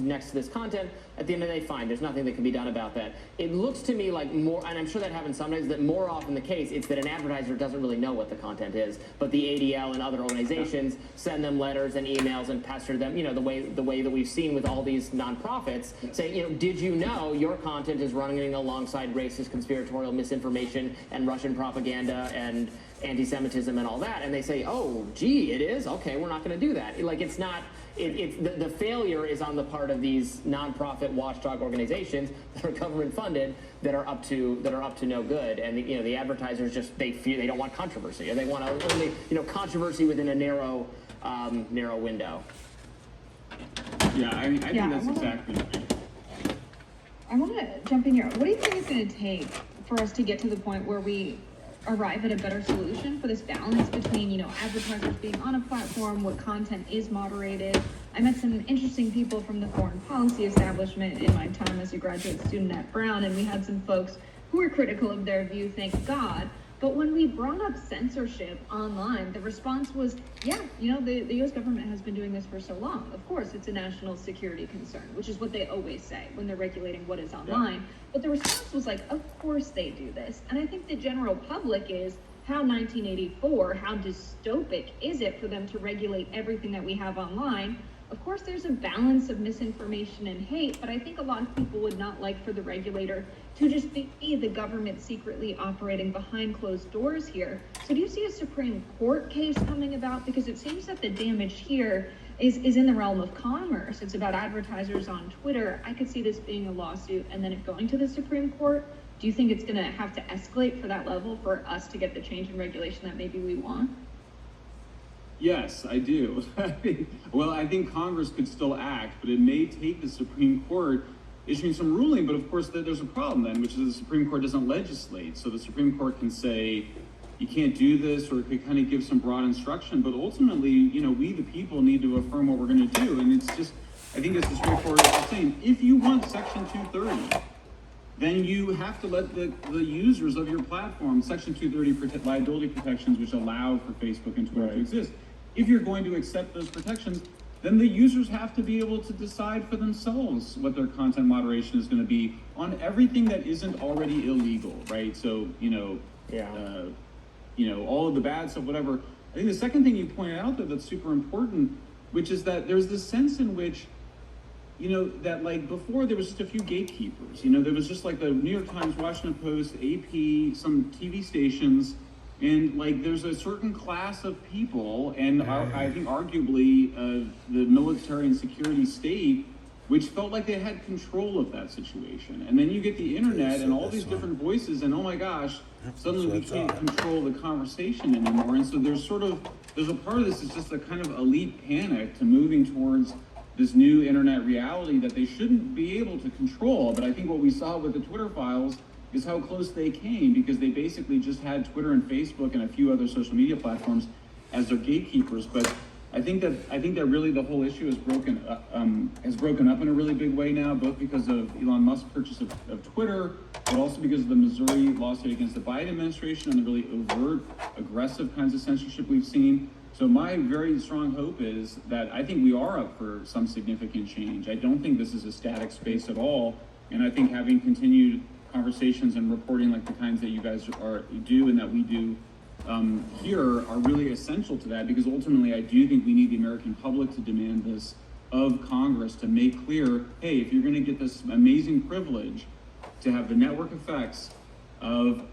next to this content, at the end of the day, fine. There's nothing that can be done about that. It looks to me like more, and I'm sure that happens sometimes, that more often the case, it's that an advertiser doesn't really know what the content is, but the ADL and other organizations send them letters and emails and pester them, you know, the way that we've seen with all these nonprofits, saying, you know, did you know your content is running alongside racist, conspiratorial misinformation and Russian propaganda and anti-Semitism and all that? And they say, oh, gee, it is? Okay, we're not going to do that. Like, it's not, the failure is on the part of these nonprofit watchdog organizations that are government funded that are up to no good. And you know, the advertisers just, they don't want controversy, or they want only, you know, controversy within a narrow window. Yeah, I mean, I think that's exactly right. I want to jump in here. What do you think it's going to take for us to get to the point where we arrive at a better solution for this balance between, you know, advertisers being on a platform, what content is moderated? I met some interesting people from the foreign policy establishment in my time as a graduate student at Brown, and we had some folks who were critical of their view, thank God. But when we brought up censorship online, the response was, yeah, you know, the U.S. government has been doing this for so long. Of course, it's a national security concern, which is what they always say when they're regulating what is online. Yeah. But the response was like, of course they do this. And I think the general public is, how 1984, how dystopic is it for them to regulate everything that we have online? Of course, there's a balance of misinformation and hate, but I think a lot of people would not like for the regulator to just be the government secretly operating behind closed doors here. So do you see a Supreme Court case coming about? Because it seems that the damage here is in the realm of commerce. It's about advertisers on Twitter. I could see this being a lawsuit and then it going to the Supreme Court. Do you think it's going to have to escalate for that level for us to get the change in regulation that maybe we want? Yes, I do. Well, I think Congress could still act, but it may take the Supreme Court issuing some ruling. But of course, there's a problem then, which is the Supreme Court doesn't legislate. So the Supreme Court can say, you can't do this, or it could kind of give some broad instruction. But ultimately, you know, we the people need to affirm what we're going to do. And it's just, I think it's as straightforward as saying, if you want Section 230, then you have to let the users of your platform, Section 230 liability protections, which allow for Facebook and Twitter to exist. If you're going to accept those protections, then the users have to be able to decide for themselves what their content moderation is going to be on everything that isn't already illegal, right? So, you know, all of the bad stuff, whatever. I think the second thing you pointed out there that's super important, which is that there's this sense in which, you know, that like before there was just a few gatekeepers. You know, there was just like the New York Times, Washington Post, AP, some TV stations, and like there's a certain class of people, and I think arguably the military and security state, which felt like they had control of that situation. And then you get the internet and all these different voices, and oh my gosh, suddenly we can't control the conversation anymore. And so there's a part of this is just a kind of elite panic to moving towards this new internet reality that they shouldn't be able to control. But I think what we saw with the Twitter files is how close they came, because they basically just had Twitter and Facebook and a few other social media platforms as their gatekeepers. But I think that really the whole issue has broken up in a really big way now, both because of Elon Musk's purchase of Twitter, but also because of the Missouri lawsuit against the Biden administration and the really overt, aggressive kinds of censorship we've seen. So my very strong hope is that I think we are up for some significant change. I don't think this is a static space at all, and I think having continued conversations and reporting like the kinds that you guys do and that we do here are really essential to that, because ultimately I do think we need the American public to demand this of Congress, to make clear, hey, if you're going to get this amazing privilege to have the network effects of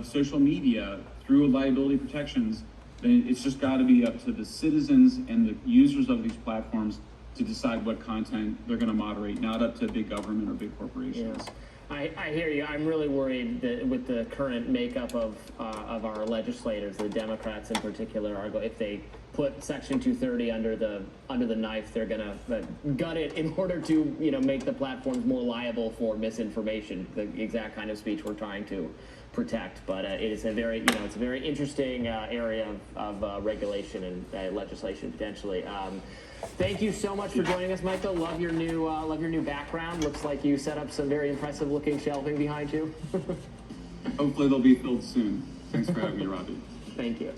social media through liability protections, then it's just got to be up to the citizens and the users of these platforms to decide what content they're going to moderate, not up to big government or big corporations. Yeah. I hear you. I'm really worried that with the current makeup of our legislators, the Democrats in particular, if they put Section 230 under the knife, they're gonna gut it in order to, you know, make the platforms more liable for misinformation, the exact kind of speech we're trying to protect. But it is a very, you know, it's a very interesting area of regulation and legislation potentially. Thank you so much for joining us, Michael. Love your new background. Looks like you set up some very impressive looking shelving behind you. Hopefully they'll be filled soon. Thanks for having me, Robbie. Thank you.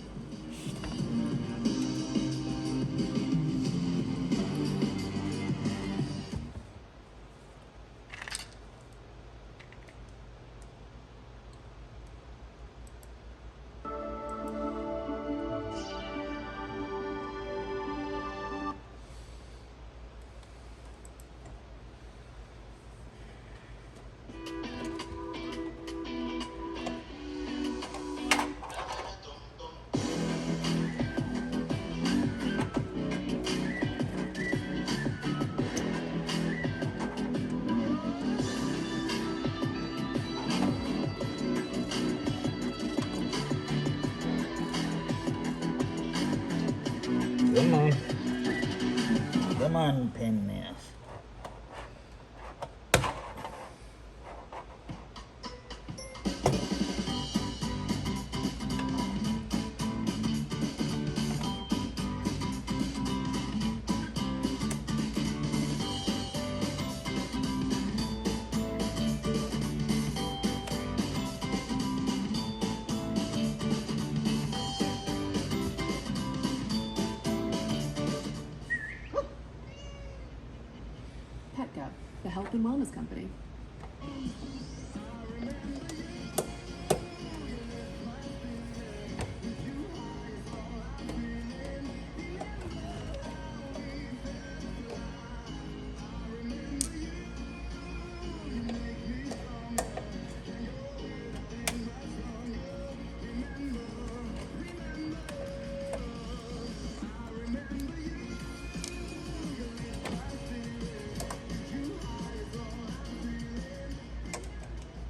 Come on. Come on, pen mouse. PetGov, the health and wellness company.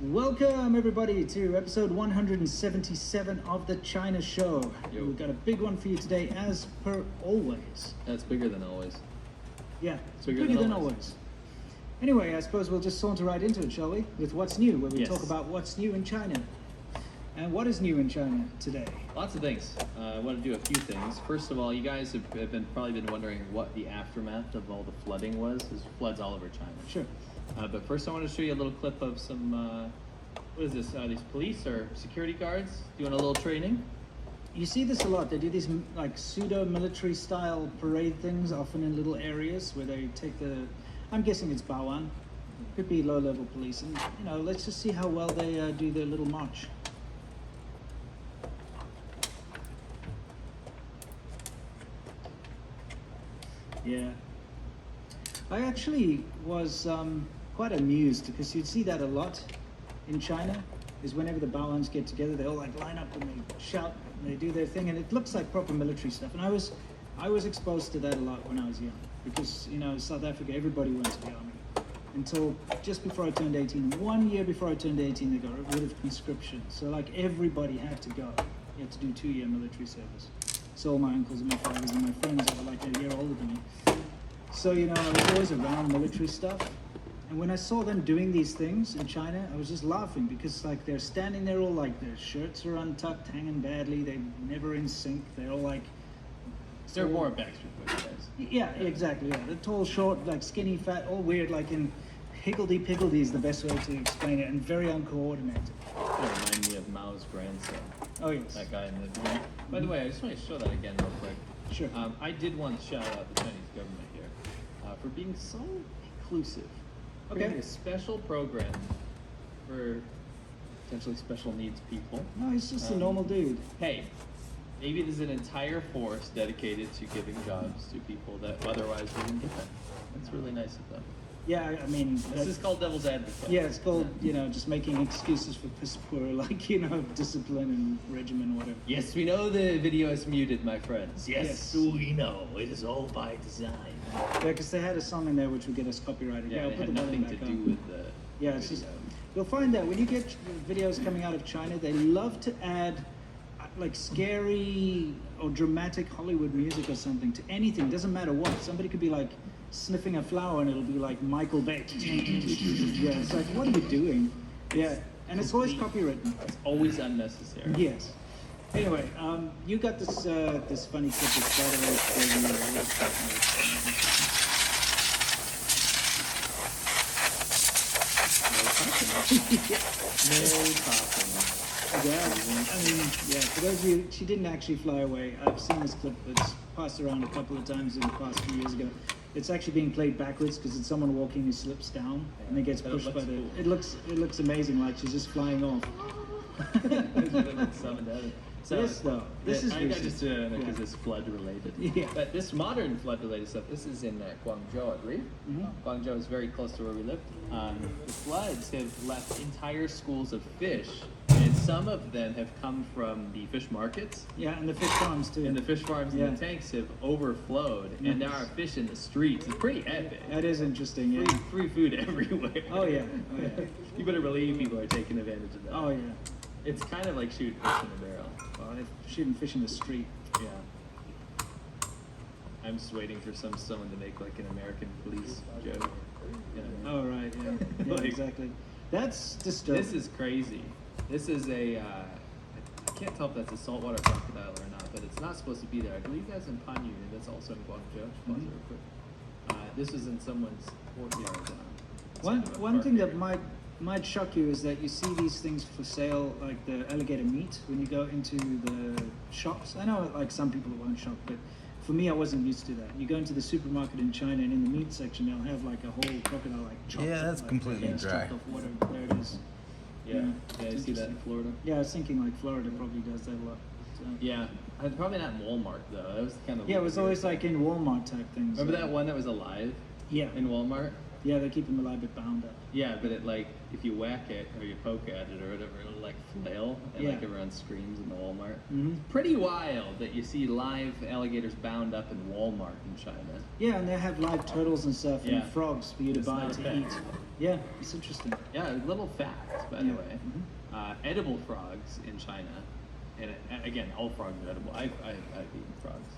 Welcome everybody to episode 177 of The China Show. We've got a big one for you today, as per always. That's bigger than always. Yeah, It's bigger than always. Anyway, I suppose we'll just saunter right into it, shall we? With what's new, where we Yes. talk about what's new in China. And what is new in China today? Lots of things. I want to do a few things. First of all, you guys have probably been wondering what the aftermath of all the flooding was. There's floods all over China. Sure. But first I want to show you a little clip of some, what is this, these police or security guards doing a little training. You see this a lot. They do these like pseudo-military style parade things, often in little areas where they take the, I'm guessing it's Baoan, could be low-level police. And, you know, let's just see how well they do their little march. Yeah. I actually was quite amused because you'd see that a lot in China, is whenever the Baoans get together, they all like line up and they shout and they do their thing, and it looks like proper military stuff. And I was exposed to that a lot when I was young, because, you know, South Africa, everybody went to the army until just before I turned 18. 1 year before I turned 18, they got rid of conscription. So like everybody had to go. You had to do 2-year military service. So all my uncles and my fathers and my friends that were like a year older than me. So, you know, I was always around military stuff. And when I saw them doing these things in China, I was just laughing because, like, they're standing there all like their shirts are untucked, hanging badly. They're never in sync. They're all like... They're more Backstreet Boys guys. Yeah, exactly. Yeah. They're tall, short, like skinny, fat, all weird, like in higgledy-piggledy is the best way to explain it, and very uncoordinated. They remind me of Mao's grandson. Oh, yes. That guy in the beginning. By the way, I just want to show that again real quick. Sure. I did want to shout out the Chinese government here for being so inclusive. Okay. Creating a special program for potentially special needs people. No, he's just a normal dude. Hey, maybe there's an entire force dedicated to giving jobs to people that otherwise wouldn't get them. That's really nice of them. Yeah, I mean... This is called devil's advocate. Yeah, it's called, you know, just making excuses for piss poor, like, you know, discipline and regimen or whatever. Yes, we know the video is muted, my friends. Yes. we know. It is all by design. Yeah, because they had a song in there which would get us copyrighted. Yeah, I'll it put had the button nothing to back do on. with the Yeah, it's just... You'll find that when you get videos coming out of China, they love to add like scary or dramatic Hollywood music or something to anything. Doesn't matter what. Somebody could be like sniffing a flower and it'll be like Michael Bay. Yeah, it's like, what are you doing? Yeah, and it's always copywritten. It's always unnecessary. Yes. Anyway, you got this this funny clip that's by the way for Yeah, I mean, yeah, for those of you, she didn't actually fly away. I've seen this clip that's passed around a couple of times in the past few years ago. It's actually being played backwards because it's someone walking who slips down and it gets pushed by the... Cool. It looks amazing, like she's just flying off. So this though, this is I recent. just because it's flood related. Yeah. But this modern flood related stuff, this is in Guangzhou, I believe. Guangzhou is very close to where we live. The floods have left entire schools of fish, and some of them have come from the fish markets. Yeah, and the fish farms too. And the fish farms Yeah. and the tanks have overflowed, and now our fish in the streets. It's pretty epic. That is interesting, yeah. Free food everywhere. Oh yeah, oh yeah. You better believe people are taking advantage of that. Oh yeah. It's kind of like shooting fish in a barrel. Well, they're shooting fish in the street. Yeah. I'm just waiting for someone to make like an American police joke. You know? Oh right, yeah, yeah Like, exactly. That's disturbing. This is crazy. This is a. I can't tell if that's a saltwater crocodile or not, but it's not supposed to be there. I believe that's in Panyu. That's also in Guangzhou. Pause it real quick. This was in someone's courtyard. One thing that might shock you is that you see these things for sale, like the alligator meat, when you go into the shops. I know, like some people it won't shock, but for me, I wasn't used to that. You go into the supermarket in China, and in the meat section, they'll have like a whole crocodile like chopped. Yeah, that's like, completely heads dry. chopped off water. There it is. Yeah, it's you see that in interesting. Florida. Yeah, I was thinking like Florida probably does that a lot. So. Yeah, probably not in Walmart though. That was kind of. Yeah, it was always like in Walmart type things. Remember that one that was alive? Yeah. In Walmart. Yeah, they keep them alive but bound up. Yeah, but it like if you whack it or you poke at it or whatever, it'll like flail and like Yeah. everyone screams in the Walmart. Mhm. Pretty wild that you see live alligators bound up in Walmart in China. Yeah, and they have live turtles and stuff Yeah. and frogs for you to It's buy not to bad. eat. Yeah, it's interesting. Yeah, a little fact, by the way. Edible frogs in China, and again, all frogs are edible. I've eaten frogs.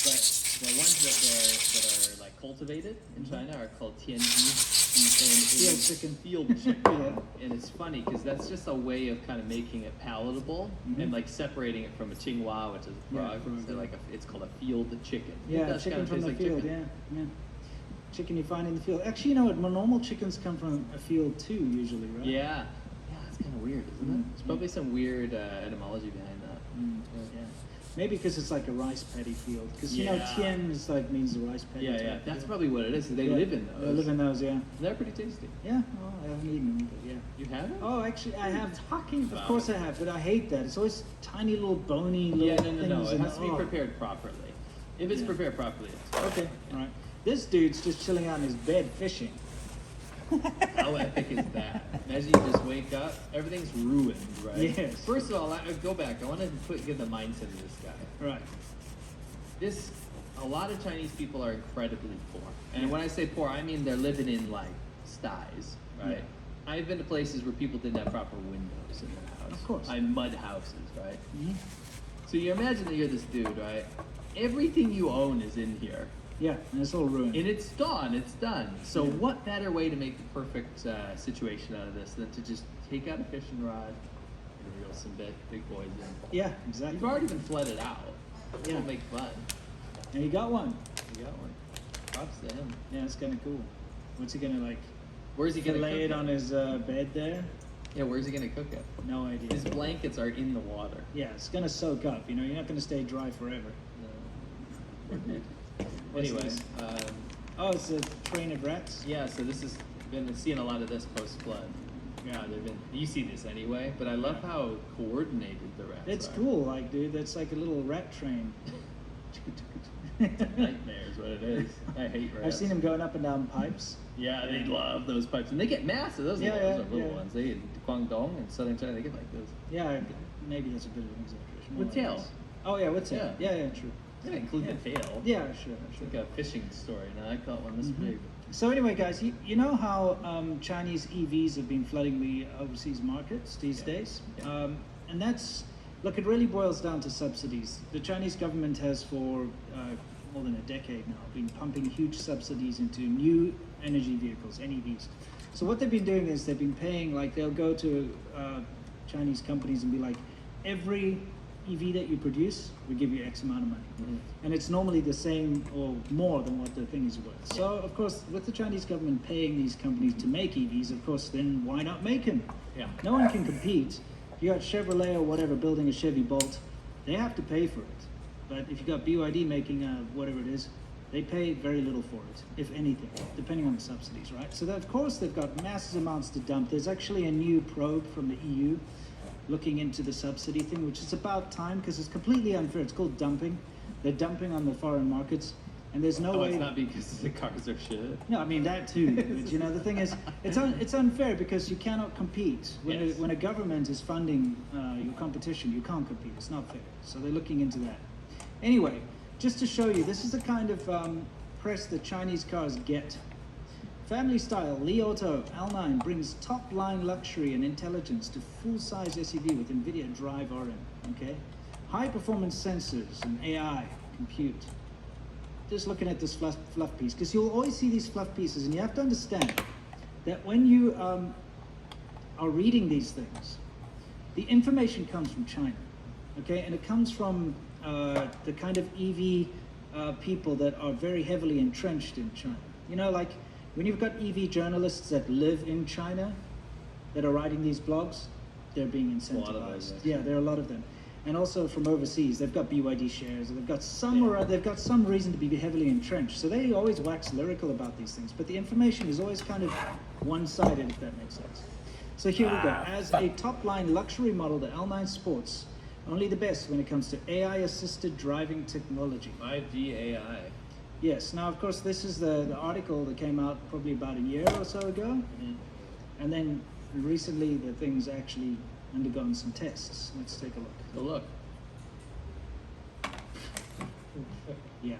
But the ones that are like cultivated in China are called tianji, and Field it's chicken. Field chicken. And it's funny because that's just a way of kind of making it palatable and like separating it from a Qinghua, which is a Yeah, frog. So like it's called a field chicken. It Yeah, does chicken kind of from taste the like field. chicken. Yeah. Chicken you find in the field. Actually, you know what? Normal chickens come from a field too, usually, right? Yeah. Yeah, it's kind of weird, isn't it? There's probably some weird etymology behind that. Yeah. Maybe because it's like a rice paddy field. Because you know, Yeah. tien is like means the rice paddy. Yeah, type yeah. That's field. probably what it is. They Yeah, live in those. They live in those, yeah. They're pretty tasty. Yeah. Oh, I haven't eaten them, but yeah. You haven't? Oh, actually, I have. Talking Of about. course I have, but I hate that. It's always tiny little bony little Yeah, no. things. It and- has to be oh. prepared properly. If it's Yeah. prepared properly, it's Okay, all right. This dude's just chilling out in his bed fishing. How epic is that? Imagine you just wake up, everything's ruined, right? Yes. First of all, I go back. I want to get the mindset of this guy. Right. A lot of Chinese people are incredibly poor. And when I say poor, I mean they're living in like sties, right? Yeah. I've been to places where people didn't have proper windows in their house. Of course. Mud houses, right? Mhm. So you imagine that you're this dude, right? Everything you own is in here. Yeah, and it's all ruined. And it's gone, it's done. So what better way to make the perfect situation out of this than to just take out a fishing rod and reel some big boys in? Yeah, exactly. You've already been flooded out. Yeah. It'll make fun. And he got one. You got one. Props to him. Yeah, it's kind of cool. What's he gonna like? Where's he gonna lay cook it on his bed there? Yeah, where's he gonna cook it? No idea. His blankets are in the water. Yeah, it's gonna soak up. You know, you're not gonna stay dry forever. What's Anyway, this? Oh, it's a train of rats. yeah. So this has been seeing a lot of this post flood. Yeah, they've been. You see this anyway, but I love how coordinated the rats It's are. cool, like, dude. That's like a little rat train. Nightmare is what it is. I hate rats. I've seen them going up and down pipes. Yeah, they love those pipes, and they get massive. Those Yeah, are yeah, little yeah. ones. They in Guangdong and southern China, they get like those. Yeah, maybe that's a bit of an exaggeration. With More tail. like this. Oh yeah, with tail. Yeah, yeah, true. Yeah, include the tail. Yeah, sure, It's sure. like a fishing story. Now I caught one this big. So anyway, guys, you know how Chinese EVs have been flooding the overseas markets these days? And that's, look, it really boils down to subsidies. The Chinese government has for more than a decade now been pumping huge subsidies into new energy vehicles, NEVs. So what they've been doing is they've been paying, like they'll go to Chinese companies and be like, every EV that you produce, we give you X amount of money. And it's normally the same or more than what the thing is worth. So, of course, with the Chinese government paying these companies to make EVs, of course, then why not make them? Yeah. No one can compete. If you got Chevrolet or whatever building a Chevy Bolt, they have to pay for it. But if you got BYD making whatever it is, they pay very little for it, if anything, depending on the subsidies, right? So, of course, they've got massive amounts to dump. There's actually a new probe from the EU looking into the subsidy thing, which is about time because it's completely unfair. It's called dumping. They're dumping on the foreign markets, and there's no way. It's not because the cars are shit. No, I mean that too. But, you know, the thing is, it's unfair because you cannot compete when a government is funding your competition. You can't compete. It's not fair. So they're looking into that. Anyway, just to show you, this is the kind of press that Chinese cars get. Family style, Li Auto L9 brings top-line luxury and intelligence to full-size SUV with NVIDIA Drive Orin, okay? High-performance sensors and AI compute. Just looking at this fluff piece, because you'll always see these fluff pieces, and you have to understand that when you are reading these things, the information comes from China, okay? And it comes from the kind of EV people that are very heavily entrenched in China. You know, like, when you've got EV journalists that live in China that are writing these blogs, they're being incentivized. A lot of those, yeah, there are a lot of them. And also from overseas, they've got BYD shares, or they've got some reason to be heavily entrenched. So they always wax lyrical about these things, but the information is always kind of one-sided, if that makes sense. So here we go. As a top-line luxury model, the L9 sports only the best when it comes to AI-assisted driving technology. 5G AI. Yes. Now, of course, this is the article that came out probably about a year or so ago. And then recently the thing's actually undergone some tests. Let's take a look. So look. Yeah.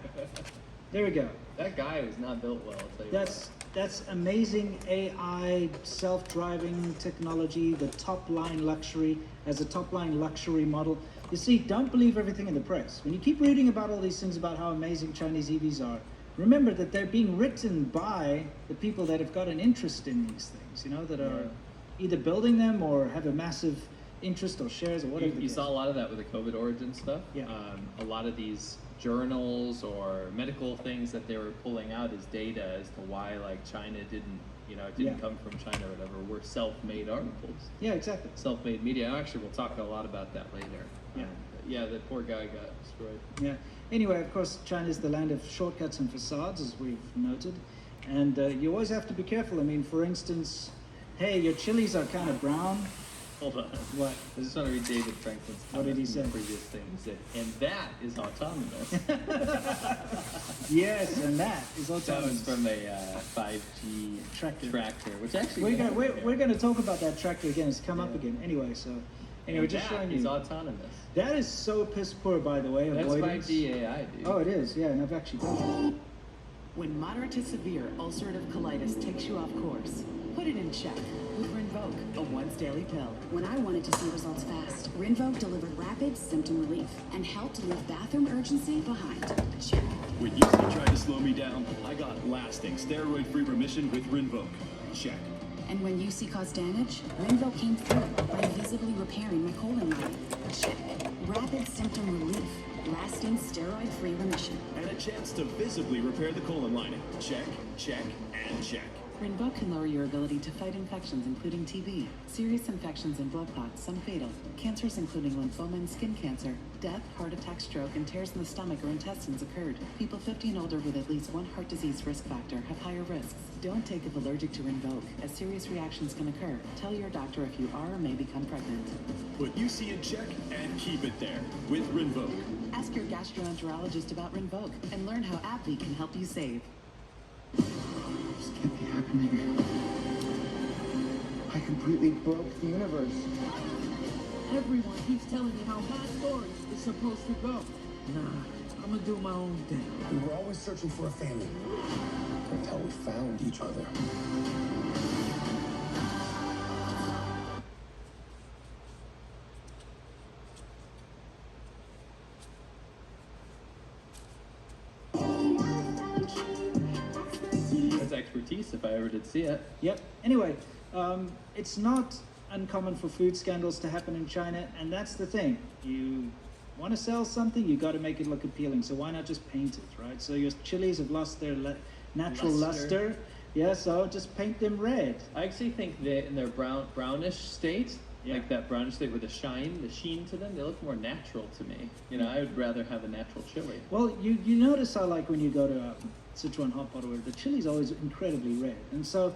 There we go. That guy was not built well, I'll tell you That's amazing AI self-driving technology, the top-line luxury, as a top-line luxury model. You see, don't believe everything in the press. When you keep reading about all these things about how amazing Chinese EVs are, remember that they're being written by the people that have got an interest in these things, you know, that are either building them or have a massive interest or shares or whatever. You saw a lot of that with the COVID origin stuff. Yeah. A lot of these journals or medical things that they were pulling out as data as to why, like, China didn't come from China or whatever, were self-made articles. Yeah, exactly. Self-made media. Actually, we'll talk a lot about that later. Yeah. Yeah, that poor guy got destroyed. Yeah. Anyway, of course, China is the land of shortcuts and facades, as we've noted. And you always have to be careful. I mean, for instance, hey, your chilies are kind of brown. Hold on. What? I just want to read David Franklin's What did he say? Previous thing. He said, and that is autonomous. Yes, and that is autonomous. That was from a 5G tractor, which actually we're gonna talk about that tractor again. It's come up again. Anyway, so anyway, and just that showing is you. autonomous. That is so piss poor, by the way. That's avoidance. 5G AI, dude. Oh, it is. Yeah, and I've actually done it. When moderate to severe ulcerative colitis takes you off course, put it in check with Rinvoq, a once-daily pill. When I wanted to see results fast, Rinvoq delivered rapid symptom relief and helped leave bathroom urgency behind. Check. When UC tried to slow me down, I got lasting steroid-free remission with Rinvoq. Check. And when UC caused damage, Rinvoq came through by visibly repairing my colon line. Check. Rapid symptom relief, lasting steroid-free remission. And a chance to visibly repair the colon lining. Check, check, and check. Rinvoq can lower your ability to fight infections, including TB, serious infections and blood clots, some fatal, cancers including lymphoma and skin cancer, death, heart attack, stroke, and tears in the stomach or intestines occurred. People 50 and older with at least one heart disease risk factor have higher risks. Don't take if allergic to Rinvoq, as serious reactions can occur. Tell your doctor if you are or may become pregnant. Put UC in check and keep it there with Rinvoq. Ask your gastroenterologist about Rinvoq and learn how AbbVie can help you save. This can't be happening. I completely broke the universe. Everyone keeps telling me how my story is supposed to go. Nah, I'm gonna do my own thing. We were always searching for a family until we found each other. That's expertise if I ever did see it. Yep. Anyway, it's not uncommon for food scandals to happen in China, and that's the thing. You want to sell something, you got to make it look appealing. So why not just paint it, right? So your chilies have lost their natural luster. Yeah, so just paint them red. I actually think that in their brownish state, like that brownish state with the sheen to them, they look more natural to me. You know, I would rather have a natural chili. Well, you notice how, like, when you go to Sichuan hot pot, the chili's always incredibly red. And so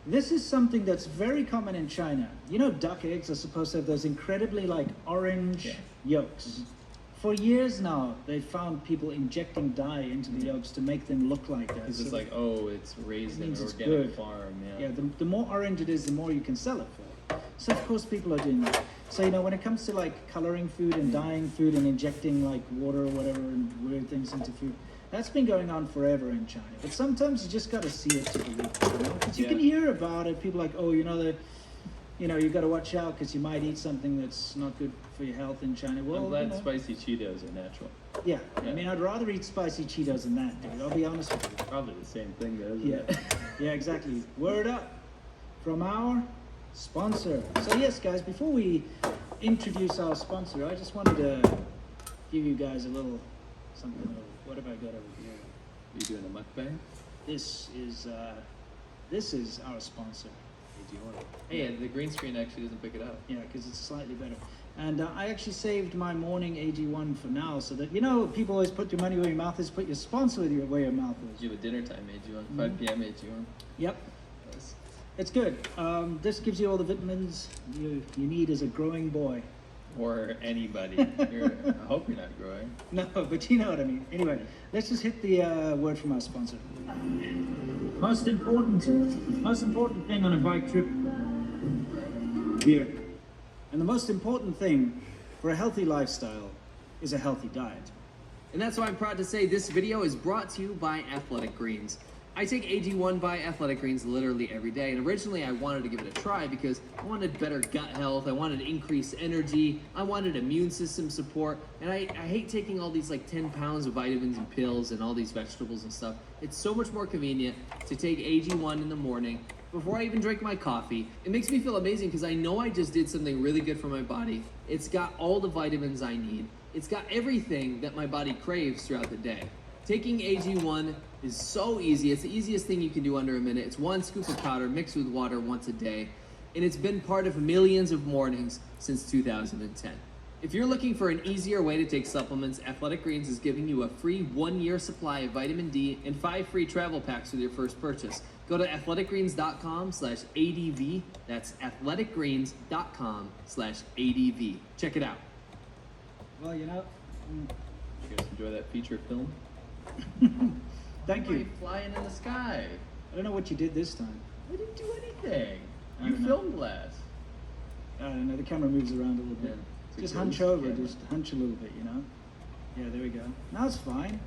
this is something that's very common in China. You know, duck eggs are supposed to have those incredibly, like, orange yolks. For years now, they've found people injecting dye into the yolks to make them look like that. Because it's like, oh, it's raised in an it's organic good. farm. Yeah, the more orange it is, the more you can sell it for. So of course people are doing that. So, you know, when it comes to like coloring food and dyeing food and injecting like water or whatever and weird things into food, that's been going on forever in China. But sometimes you just got to see it to believe it. You know? 'Cause you can hear about it. People are like, oh, you got to watch out because you might eat something that's not good for your health in China. Well, I'm glad spicy Cheetos are natural. Yeah, I mean, I'd rather eat spicy Cheetos than that, dude. I'll be honest with you. Probably the same thing, though, isn't Yeah, it? yeah, exactly. Word up from our sponsor. So yes, guys, before we introduce our sponsor, I just wanted to give you guys a little something. What have I got over here? You doing a mukbang? This is our sponsor. Hey, the green screen actually doesn't pick it up. Yeah, because it's slightly better. And I actually saved my morning AG1 for now, so that, you know, people always put your money where your mouth is, put your sponsor where your mouth is. You have a dinner time AG1, 5 p.m. AG1. Yep. It's good. This gives you all the vitamins you need as a growing boy. Or anybody. I hope you're not growing. No, but you know what I mean. Anyway, let's just hit the word from our sponsor. Most important thing on a bike trip, beer. And the most important thing for a healthy lifestyle is a healthy diet. And that's why I'm proud to say this video is brought to you by Athletic Greens. I take AG1 by Athletic Greens literally every day, and originally I wanted to give it a try because I wanted better gut health, I wanted increased energy, I wanted immune system support, and I hate taking all these like 10 pounds of vitamins and pills and all these vegetables and stuff. It's so much more convenient to take AG1 in the morning before I even drink my coffee. It makes me feel amazing because I know I just did something really good for my body. It's got all the vitamins I need. It's got everything that my body craves throughout the day. Taking AG1 is so easy. It's the easiest thing you can do under a minute. It's 1 scoop of powder mixed with water once a day, and it's been part of millions of mornings since 2010. If you're looking for an easier way to take supplements, Athletic Greens is giving you a free 1-year supply of vitamin D and 5 free travel packs with your first purchase. Go to athleticgreens.com/ADV. That's athleticgreens.com/ADV. Check it out. Well, you know. You guys enjoy that feature film? Thank you. Flying in the sky. I don't know what you did this time. I didn't do anything. I You don't know. filmed last. I don't know, the camera moves around a little bit. It's a Just ghost hunch over, camera. just hunch a little bit, you know? Yeah, there we go. Now it's fine.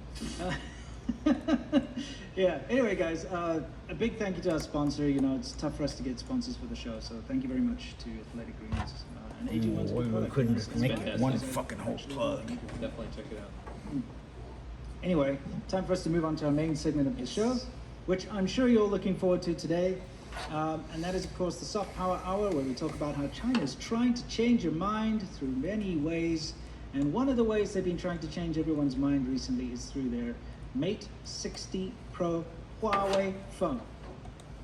Yeah, anyway, guys, a big thank you to our sponsor. You know, it's tough for us to get sponsors for the show, so thank you very much to Athletic Greens and AG1's good We product. couldn't It's make fantastic. one fucking whole plug. Definitely check it out. Anyway, time for us to move on to our main segment of the show, which I'm sure you're all looking forward to today. And that is, of course, the Soft Power Hour, where we talk about how China is trying to change your mind through many ways. And one of the ways they've been trying to change everyone's mind recently is through their Mate 60 Pro Huawei phone.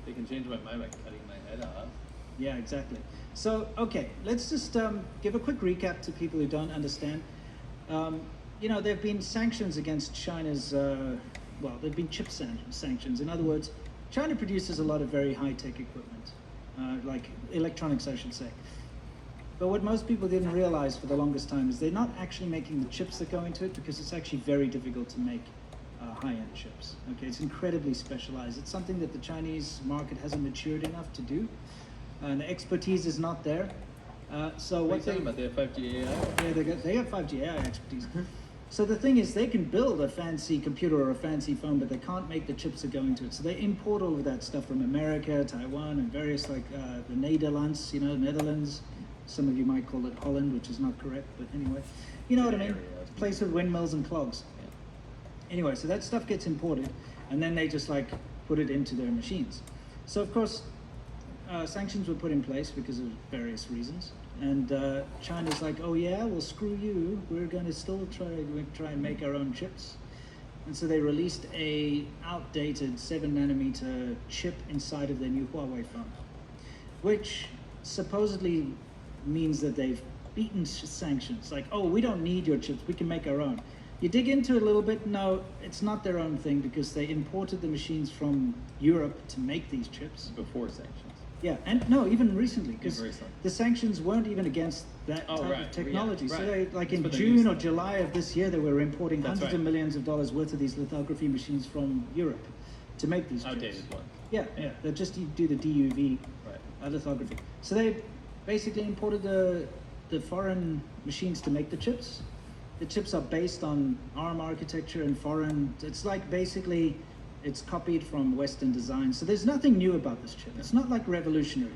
They can change my mind by cutting my head off. Yeah, exactly. So, okay, let's just give a quick recap to people who don't understand. You know, there have been sanctions against China's, there have been chip sanctions. In other words, China produces a lot of very high-tech equipment, like electronics, I should say. But what most people didn't realize for the longest time is they're not actually making the chips that go into it, because it's actually very difficult to make high-end chips. Okay, it's incredibly specialized. It's something that the Chinese market hasn't matured enough to do, and the expertise is not there. So What are what you talking about? They have 5G AI? Yeah, they have 5G AI expertise. So the thing is, they can build a fancy computer or a fancy phone, but they can't make the chips that go into it. So they import all of that stuff from America, Taiwan, and various, like the Netherlands, you know, Netherlands. Some of you might call it Holland, which is not correct, but anyway. You know what I mean? It's a place with windmills and clogs. Anyway, so that stuff gets imported, and then they just like put it into their machines. So of course, sanctions were put in place because of various reasons. And China's like, oh yeah, well screw you. We're going to still try and make our own chips. And so they released a outdated 7nm chip inside of their new Huawei phone, which supposedly means that they've beaten sanctions. Like, oh, we don't need your chips, we can make our own. You dig into it a little bit, no, it's not their own thing because they imported the machines from Europe to make these chips. Before sanctions. Yeah, and no, even recently, because the sanctions weren't even against that type of technology. Yeah, so right. they, like That's in what they June used. or July of this year, they were importing That's hundreds of millions of dollars worth of these lithography machines from Europe to make these Outdated chips. ones. Yeah, yeah, they just do the DUV lithography. So they basically imported the foreign machines to make the chips. The chips are based on ARM architecture and foreign. It's like basically it's copied from Western design. So there's nothing new about this chip. It's not like revolutionary.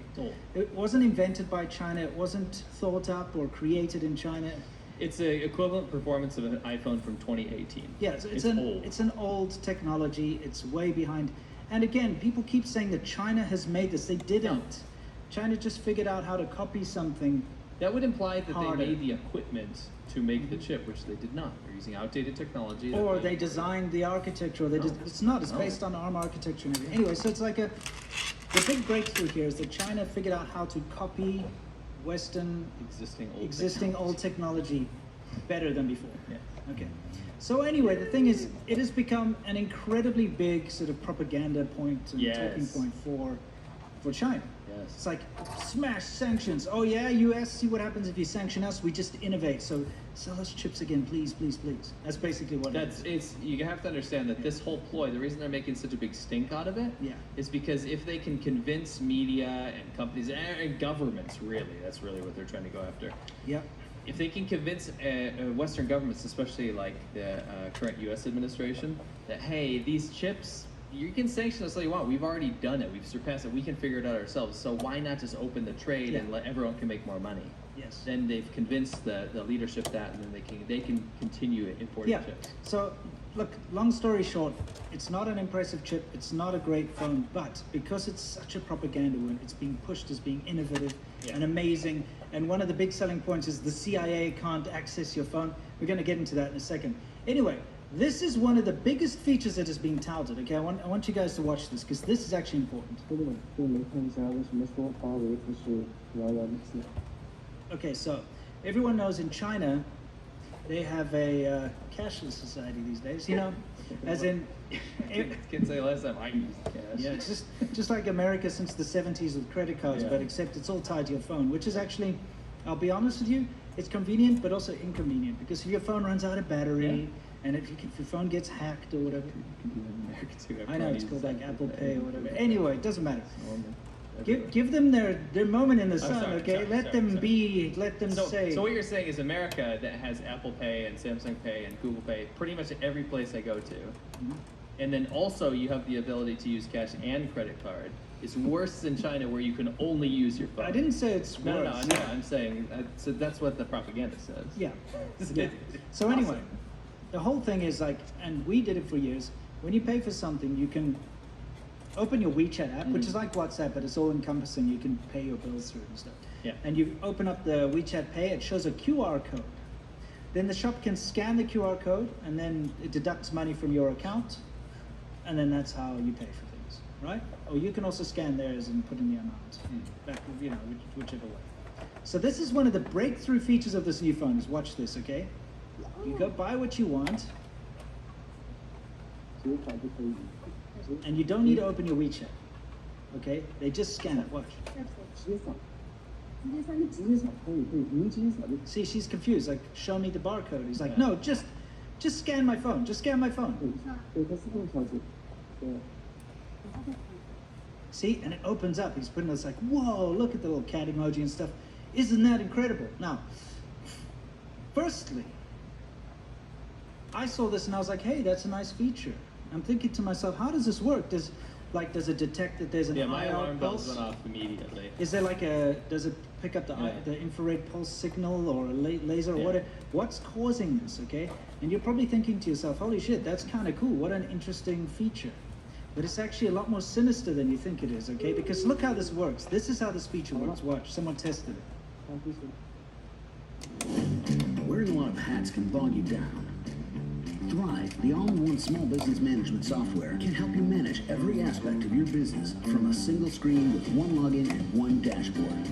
It wasn't invented by China. It wasn't thought up or created in China. It's an equivalent performance of an iPhone from 2018. Yeah, it's an old technology. It's way behind. And again, people keep saying that China has made this. They didn't. China just figured out how to copy something. That would imply that harder. they made the equipment to make the chip, which they did not. They're using outdated technology. that Or they designed the architecture. Or they it's not. It's based on ARM architecture and everything. Anyway, so it's like the big breakthrough here is that China figured out how to copy Western existing old technology better than before. Yeah. Okay. So anyway, the thing is, it has become an incredibly big sort of propaganda point and talking point for China. Yes. It's like, smash sanctions. Oh yeah, US, see what happens if you sanction us? We just innovate. So sell us chips again, please, please, please. That's basically what it is. You have to understand that this whole ploy, the reason they're making such a big stink out of it, is because if they can convince media and companies and governments, really, that's really what they're trying to go after. Yep. If they can convince Western governments, especially like the current U.S. administration, that hey, these chips, you can sanction us all you want. We've already done it. We've surpassed it. We can figure it out ourselves. So why not just open the trade and let everyone can make more money? Yes. Then they've convinced the leadership that, and then they can continue importing chips. So, look, long story short, it's not an impressive chip, it's not a great phone, but because it's such a propaganda word, it's being pushed as being innovative and amazing, and one of the big selling points is the CIA can't access your phone. We're going to get into that in a second. Anyway, this is one of the biggest features that is being touted, okay? I want you guys to watch this, because this is actually important. Okay, so everyone knows in China, they have a cashless society these days, you know, as in... Can say last time I used cash. Yeah, it's just like America since the 70s with credit cards, but except it's all tied to your phone, which is actually, I'll be honest with you, it's convenient, but also inconvenient, because if your phone runs out of battery, and if your phone gets hacked or whatever, I know, it's called like Apple Pay or whatever. Anyway, it doesn't matter. Give them their moment in the sun, okay? Let them say. So what you're saying is America that has Apple Pay and Samsung Pay and Google Pay pretty much every place I go to. And then also you have the ability to use cash and credit card. It's worse than China where you can only use your phone. I didn't say it's worse. No, I'm saying, so that's what the propaganda says. Yeah. So anyway, the whole thing is like, and we did it for years, when you pay for something, you can open your WeChat app, which is like WhatsApp, but it's all encompassing. You can pay your bills through it and stuff. Yeah. And you open up the WeChat Pay, it shows a QR code. Then the shop can scan the QR code, and then it deducts money from your account, and then that's how you pay for things, right? Or you can also scan theirs and put in the amount, back, you know, whichever way. So this is one of the breakthrough features of this new phone. Is watch this, okay? You go buy what you want, and you don't need to open your WeChat, okay? They just scan it. Watch. See, she's confused. Like, show me the barcode. He's like, no, just scan my phone. Just scan my phone. See, and it opens up. He's putting this like, whoa, look at the little cat emoji and stuff. Isn't that incredible? Now, firstly, I saw this and I was like, hey, that's a nice feature. I'm thinking to myself, how does this work? Does it detect that there's an my IR alarm bells pulse? went off immediately. Is there like does it pick up the infrared pulse signal or a laser or whatever? What's causing this, okay? And you're probably thinking to yourself, holy shit, that's kind of cool. What an interesting feature. But it's actually a lot more sinister than you think it is, okay? Because look how this works. This is how the speech works. Watch, someone tested it. Wearing a lot of hats can bog you down. Thrive, the all-in-one small business management software, can help you manage every aspect of your business from a single screen with one login and one dashboard.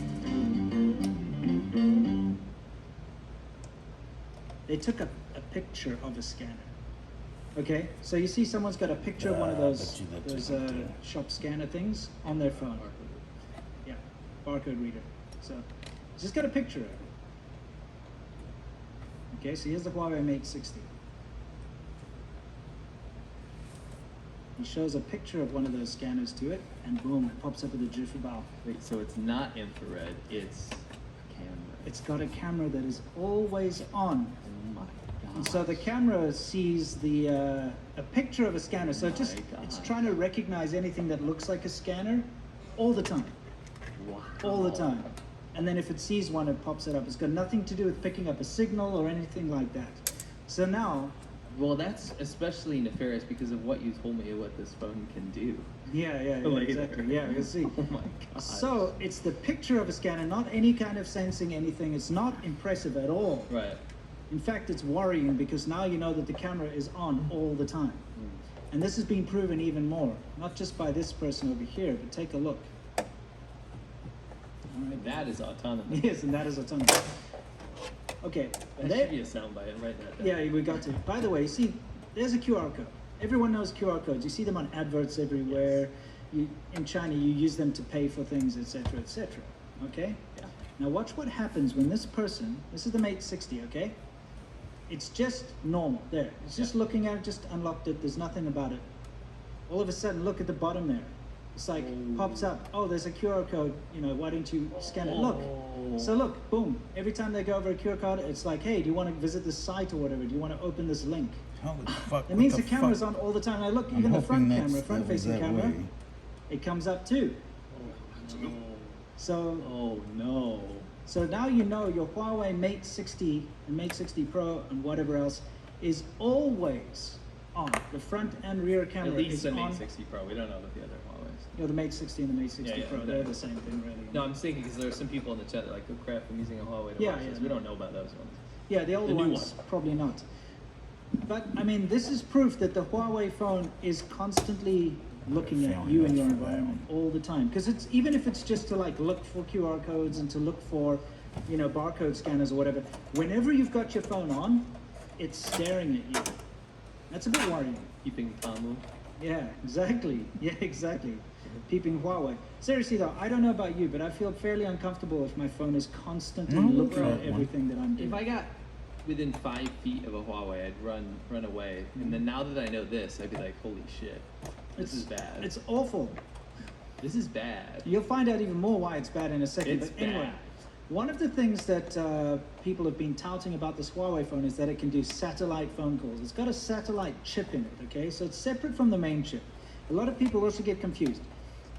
They took a picture of a scanner. Okay, so you see someone's got a picture of one of those shop scanner things on their phone. Yeah, barcode reader. So just got a picture of it. Okay, so here's the Huawei Mate 60. He shows a picture of one of those scanners to it, and boom, it pops up with a jiffy bow. Wait, so it's not infrared, it's a camera. It's got a camera that is always on. Oh my god. And so the camera sees a picture of a scanner. So it's trying to recognize anything that looks like a scanner all the time. Wow. All the time. And then if it sees one, it pops it up. It's got nothing to do with picking up a signal or anything like that. So now... Well, that's especially nefarious because of what you told me what this phone can do. Yeah, exactly. Yeah, you see. Oh my god. So it's the picture of a scanner, not any kind of sensing anything. It's not impressive at all. Right. In fact, it's worrying because now you know that the camera is on all the time. And this is being proven even more, not just by this person over here, but take a look. All right. That is autonomous. Yes, and that is autonomous. Okay. That should be a soundbite. Write that down. Yeah, we got to. By the way, see, there's a QR code. Everyone knows QR codes. You see them on adverts everywhere. Yes. In China, you use them to pay for things, etc., etc. Okay? Yeah. Now watch what happens when this person, this is the Mate 60, okay? It's just normal, there. It's just looking at it, just unlocked it, there's nothing about it. All of a sudden, look at the bottom there. It's like, pops up, oh, there's a QR code, why don't you scan it? Look. So look, boom. Every time they go over a QR code, it's like, hey, do you want to visit this site or whatever? Do you want to open this link? Holy fuck. It means the camera's on all the time. Now look, even the front camera, front-facing camera, it comes up too. So... Oh no. So now you know your Huawei Mate 60 and Mate 60 Pro and whatever else is always on. The front and rear camera At least is the on. Mate 60 Pro. We don't know about the other Huawei's. The Mate 60 and the Mate 60 Pro, they're the same thing, really. No, I'm thinking because there are some people in the chat that are like, oh crap, I'm using a Huawei to watch this. We don't know about those ones. Yeah, the older new ones, probably not. But, I mean, this is proof that the Huawei phone is constantly looking at you and your environment all the time. Because it's even if it's just to like look for QR codes and to look for, barcode scanners or whatever, whenever you've got your phone on, it's staring at you. That's a bit worrying. Keeping calm. Yeah, exactly. Yeah, exactly. Peeping Huawei. Seriously though, I don't know about you, but I feel fairly uncomfortable if my phone is constantly looking at everything that I'm doing. If I got within 5 feet of a Huawei, I'd run away. And then now that I know this, I'd be like, holy shit, this is bad. It's awful. This is bad. You'll find out even more why it's bad in a second. It's but anyway, bad. one of the things that people have been touting about this Huawei phone is that it can do satellite phone calls. It's got a satellite chip in it, okay? So it's separate from the main chip. A lot of people also get confused.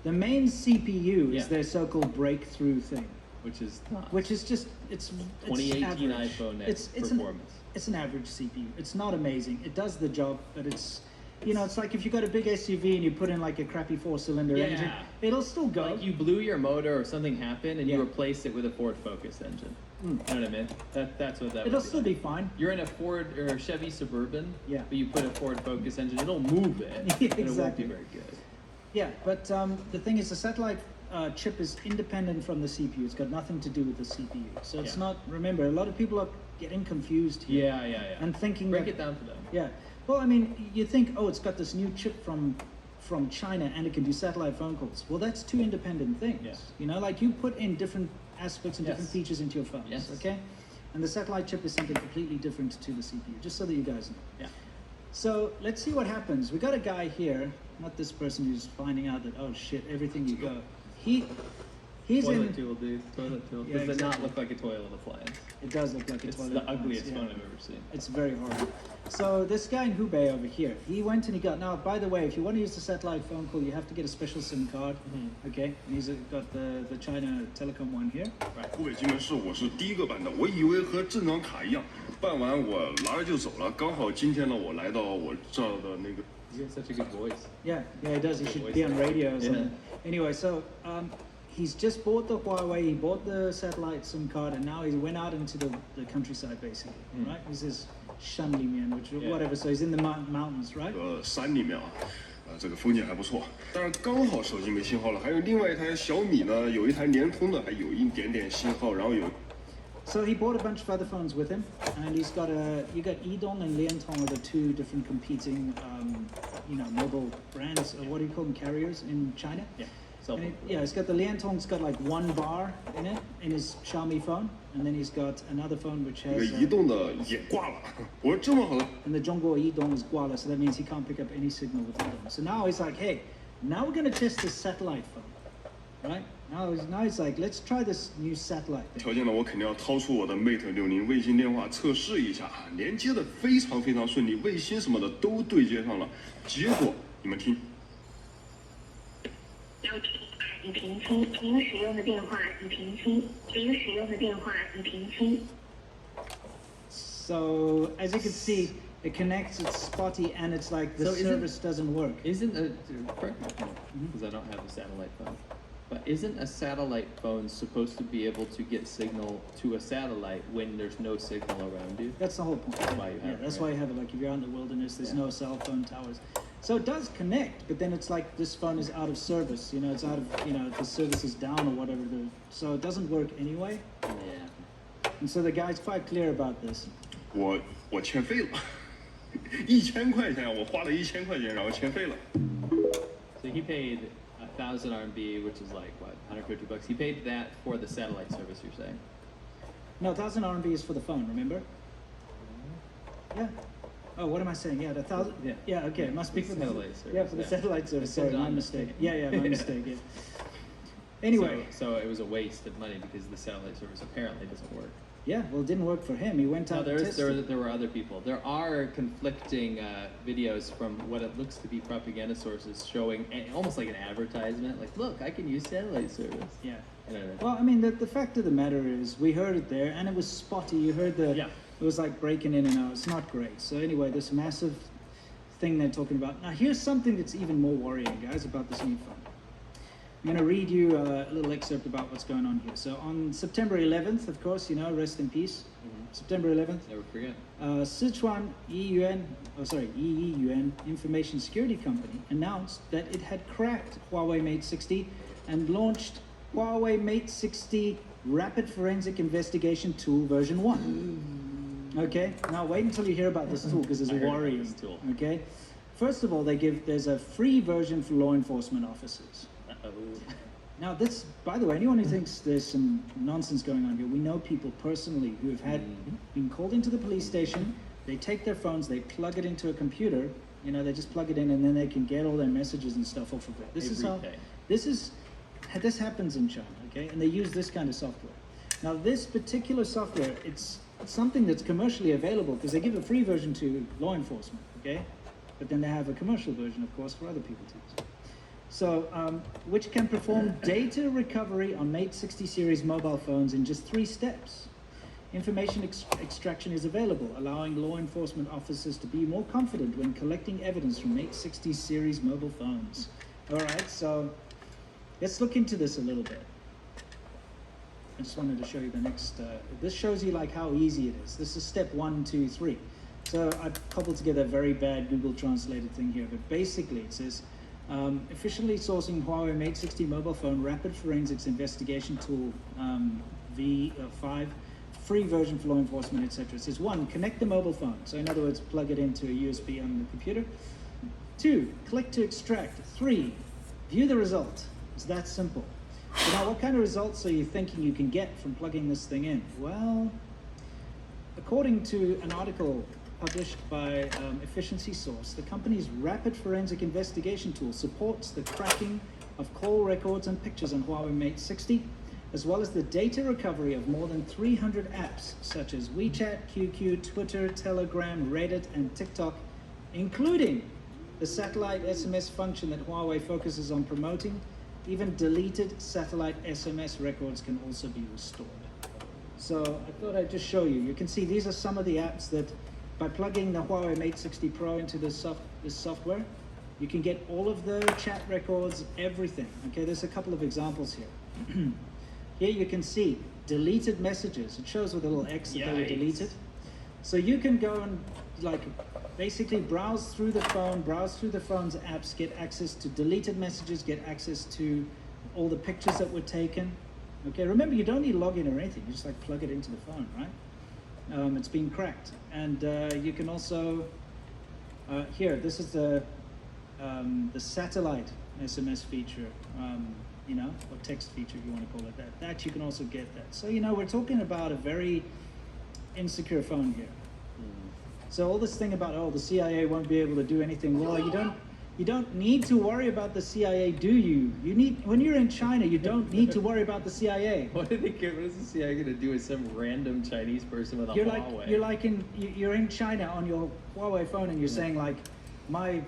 The main CPU is their so-called breakthrough thing. Which is just, it's 2018 average. iPhone It's performance. It's an average CPU. It's not amazing. It does the job, but it's, it's like if you got a big SUV and you put in like a crappy 4-cylinder engine, it'll still go. Like you blew your motor or something happened and you replaced it with a Ford Focus engine. You know what I mean? That's what that It'll would still be fine. You're in a Ford or a Chevy Suburban, but you put a Ford Focus engine, it'll move it, but it won't be very good. Yeah, but the thing is, the satellite chip is independent from the CPU. It's got nothing to do with the CPU. So it's not, remember, a lot of people are getting confused here. Yeah. And thinking Break it down for them. Yeah. Well, I mean, you think, oh, it's got this new chip from China and it can do satellite phone calls. Well, that's two independent things. Yeah. Like you put in different aspects and different features into your phones, okay? And the satellite chip is something completely different to the CPU, just so that you guys know. Yeah. So let's see what happens. We got a guy here, not this person who's finding out that, oh shit, everything you go. He's toilet in... tool, dude. Toilet tool. Yeah, Does it not exactly. look like a toilet appliance? It does look like a It's toilet the appliance, ugliest yeah. phone I've ever seen. It's very horrible. So this guy in Hubei over here, he went and he got, now by the way, if you want to use the satellite phone call, you have to get a special SIM card, okay? And he's got the China Telecom one here. 湖北荆门市我是第一个办的，我以为和正常卡一样，办完我拿了就走了。刚好今天呢，我来到我这儿的那个 You have such a good voice. Yeah, he does. He Good should voice be on actor. radio or Yeah. something. Anyway, so he's just bought the Huawei, he bought the satellite SIM card, and now he went out into the countryside, basically, right? He says Shanli Mian, which whatever. So he's in the mountains, right? 山里面啊，这个风景还不错，但是刚好手机没信号了。还有另外一台小米呢，有一台联通的，还有一点点信号，然后有。So he bought a bunch of other phones with him, and he's got you got Yidong and Liantong are the two different competing, mobile brands, or what do you call them, carriers in China? Yeah. He's got the Liantong's got like one bar in it, in his Xiaomi phone, and then he's got another phone which 这个 has... 移动的也挂了。我说这么好的。And the Zhongguo Yidong is Guala, so that means he can't pick up any signal with Yidong. So now he's like, hey, now we're going to test this satellite phone, right? Now he's like, let's try this new satellite thing. 条件呢，我肯定要掏出我的 Mate 60卫星电话测试一下，连接的非常非常顺利，卫星什么的都对接上了。结果你们听。已平清，您使用的电话已平清，您使用的电话已平清。 So as you can see, it connects, it's spotty, and it's like the service doesn't work. Isn't correct me if I'm wrong, because I don't have a satellite phone, but isn't a satellite phone supposed to be able to get signal to a satellite when there's no signal around you? That's the whole point. That's why you have it. That's right? why you have it. Like if you're out in the wilderness, there's Yeah. no cell phone towers. So it does connect, but then it's like this phone is out of service. It's out of, the service is down or whatever. So it doesn't work anyway. Yeah. And so the guy's quite clear about this. 我欠费了，1000块钱，我花了1000块钱，然后欠费了。 So he paid 1,000 RMB, which is like what, $150. He paid that for the satellite service. You're saying? No, 1,000 RMB is for the phone. Remember? Yeah. Oh, what am I saying? Yeah, the 1,000. Yeah. Yeah. Okay, it must be for the satellite service. Yeah, for the satellite service. I said Sorry, my on mistake. mistake. Yeah, my mistake. Yeah. Anyway. So it was a waste of money because the satellite service apparently doesn't work. Yeah, well, it didn't work for him. He went No, out and tested. there were other people. There are conflicting videos from what it looks to be propaganda sources showing almost like an advertisement. Like, look, I can use satellite service. Yeah. I don't know. Well, I mean, the fact of the matter is, we heard it there, and it was spotty. You heard it was like breaking in and out. It's not great. So anyway, this massive thing they're talking about. Now, here's something that's even more worrying, guys, about this new phone. I'm going to read you a little excerpt about what's going on here. So on September 11th, of course, rest in peace. September 11th. Never forget. Sichuan Yiyuan Information Security Company announced that it had cracked Huawei Mate 60 and launched Huawei Mate 60 Rapid Forensic Investigation Tool version 1. Okay, now wait until you hear about this tool because it's worrying. Okay, first of all, there's a free version for law enforcement officers. Now this, by the way, anyone who thinks there's some nonsense going on here, we know people personally who have been called into the police station. They take their phones, they plug it into a computer. They just plug it in, and then they can get all their messages and stuff off of it. This happens in China, okay? And they use this kind of software. Now, this particular software, it's something that's commercially available because they give a free version to law enforcement, okay? But then they have a commercial version, of course, for other people to use. So, which can perform data recovery on Mate 60 series mobile phones in just 3 steps. Information extraction is available, allowing law enforcement officers to be more confident when collecting evidence from Mate 60 series mobile phones. All right, so let's look into this a little bit. I just wanted to show you the next, this shows you like how easy it is. This is step 1, 2, 3. So I've cobbled together a very bad Google translated thing here, but basically it says, officially sourcing Huawei Mate 60 mobile phone rapid forensics investigation tool V5, free version for law enforcement, etc. It says 1, connect the mobile phone. So in other words, plug it into a USB on the computer. 2, click to extract. 3, view the result. It's that simple. So now what kind of results are you thinking you can get from plugging this thing in? Well, according to an article published by Efficiency Source, the company's rapid forensic investigation tool supports the cracking of call records and pictures on Huawei Mate 60, as well as the data recovery of more than 300 apps such as WeChat, QQ, Twitter, Telegram, Reddit, and TikTok, including the satellite SMS function that Huawei focuses on promoting. Even deleted satellite SMS records can also be restored. So I thought I'd just show you. You can see these are some of the apps that, by plugging the Huawei Mate 60 Pro into this software, You can get all of the chat records, everything. Okay, there's a couple of examples here. Here you can see deleted messages. It shows with a little X that they were deleted. So you can go and like basically browse through the phone's apps, get access to deleted messages, get access to all the pictures that were taken. Okay, remember you don't need login or anything. You just like plug it into the phone, right? It's been cracked. And you can also, here, this is the satellite SMS feature, you know, or text feature if you want to call it that. That you can also get that. So, you know, we're talking about a very insecure phone here. So all this thing about, oh, the CIA won't be able to do anything. Well, you don't need to worry about the CIA, do you? You need, when you're in China, you don't need to worry about the CIA. What is the CIA going to do with some random Chinese person with a Huawei? You're in China on your Huawei phone and you're saying like, my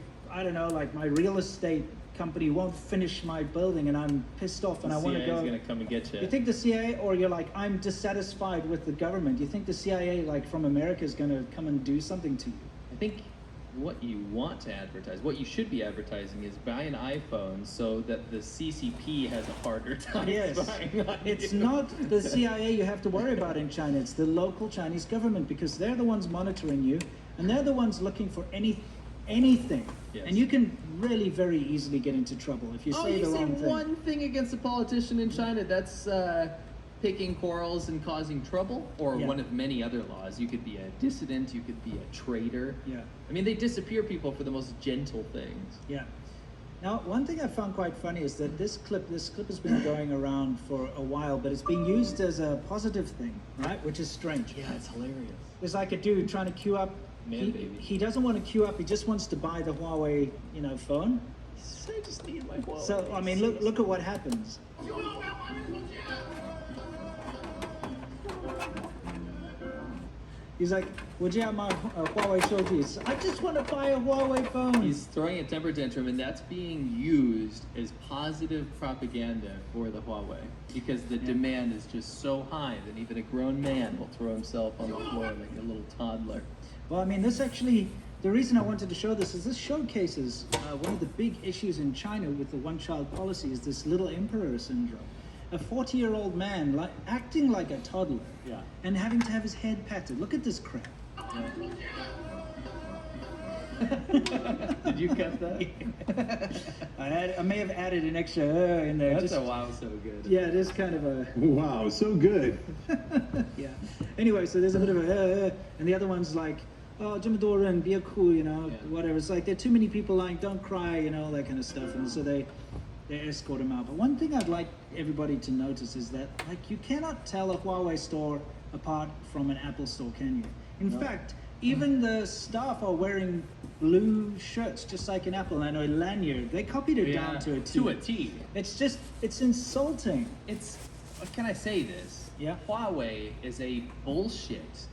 real estate company won't finish my building and I'm pissed off and I want to go. The CIA is going to come and get you. You think the CIA, or you're like, I'm dissatisfied with the government. You think the CIA, like from America, is going to come and do something to you? I think what you want to advertise, what you should be advertising, is buy an iPhone so that the CCP has a harder time. Yes, it's not the CIA you have to worry about in China. It's the local Chinese government, because they're the ones monitoring you and they're the ones looking for anything. Yes. And you can really very easily get into trouble if you say the wrong thing. One thing against a politician in China, that's picking quarrels and causing trouble, or one of many other laws. You could be a dissident, you could be a traitor. Yeah. I mean, they disappear people for the most gentle things. Yeah. Now, one thing I found quite funny is that this clip has been going around for a while, but it's being used as a positive thing, right? Which is strange. Yeah, it's hilarious. There's like a dude trying to queue up. He doesn't want to queue up. He just wants to buy the Huawei, you know, phone. I just need my Huawei. So I mean, look at what happens. He's like, would you have my Huawei showcase? I just want to buy a Huawei phone. He's throwing a temper tantrum, and that's being used as positive propaganda for the Huawei, because the demand is just so high that even a grown man will throw himself on the floor like a little toddler. Well, I mean, this actually, the reason I wanted to show this is this showcases one of the big issues in China with the one-child policy is this little emperor syndrome. A 40-year-old man acting like a toddler, and having to have his head patted. Look at this crap. Did you cut that? I may have added an extra in there. That's a wow, so good. Yeah, it is kind of a wow, so good. Yeah. Anyway, so there's a bit of a and the other one's like, oh, 这么多人别哭, you know, whatever. It's like there are too many people lying, don't cry, you know, that kind of stuff. And so they escort him out. But one thing I'd like everybody to notice is that, like, you cannot tell a Huawei store apart from an Apple store, can you? In fact, even the staff are wearing blue shirts, just like an Apple, and a lanyard. They copied it down to a T. To a T. It's just, it's insulting. It's, can I say this? Yeah. Huawei is a bullshit,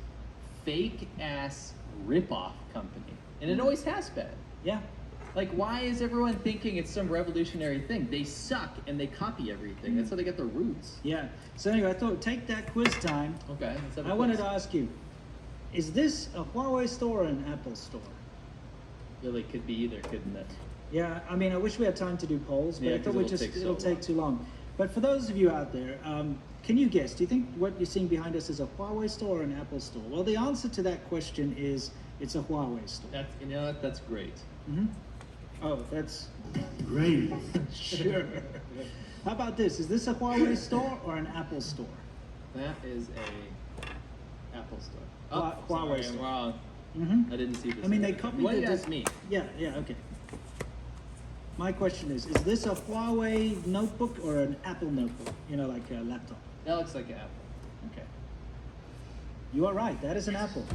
fake-ass rip-off company. And it always has been. Yeah. Like, why is everyone thinking it's some revolutionary thing? They suck and they copy everything. That's how they get their roots. Yeah. So anyway, I thought, take that quiz time. Okay, let's have a I wanted to ask you, is this a Huawei store or an Apple store? Really could be either, couldn't it? Yeah, I mean, I wish we had time to do polls, but Yeah, I thought 'cause it'll take too long. But for those of you out there, can you guess? Do you think what you're seeing behind us is a Huawei store or an Apple store? Well, the answer to that question is it's a Huawei store. That's, you know, that's great. Mm-hmm. Oh, that's great. Sure. How about this? Is this a Huawei store or an Apple store? That is a Apple store. Huawei sorry, store. I'm wrong. Mm-hmm. I didn't see this. I mean, they copied What the does me? Yeah, okay. My question is this a Huawei notebook or an Apple notebook? You know, like a laptop? That looks like an Apple. Okay. You are right. That is an Apple.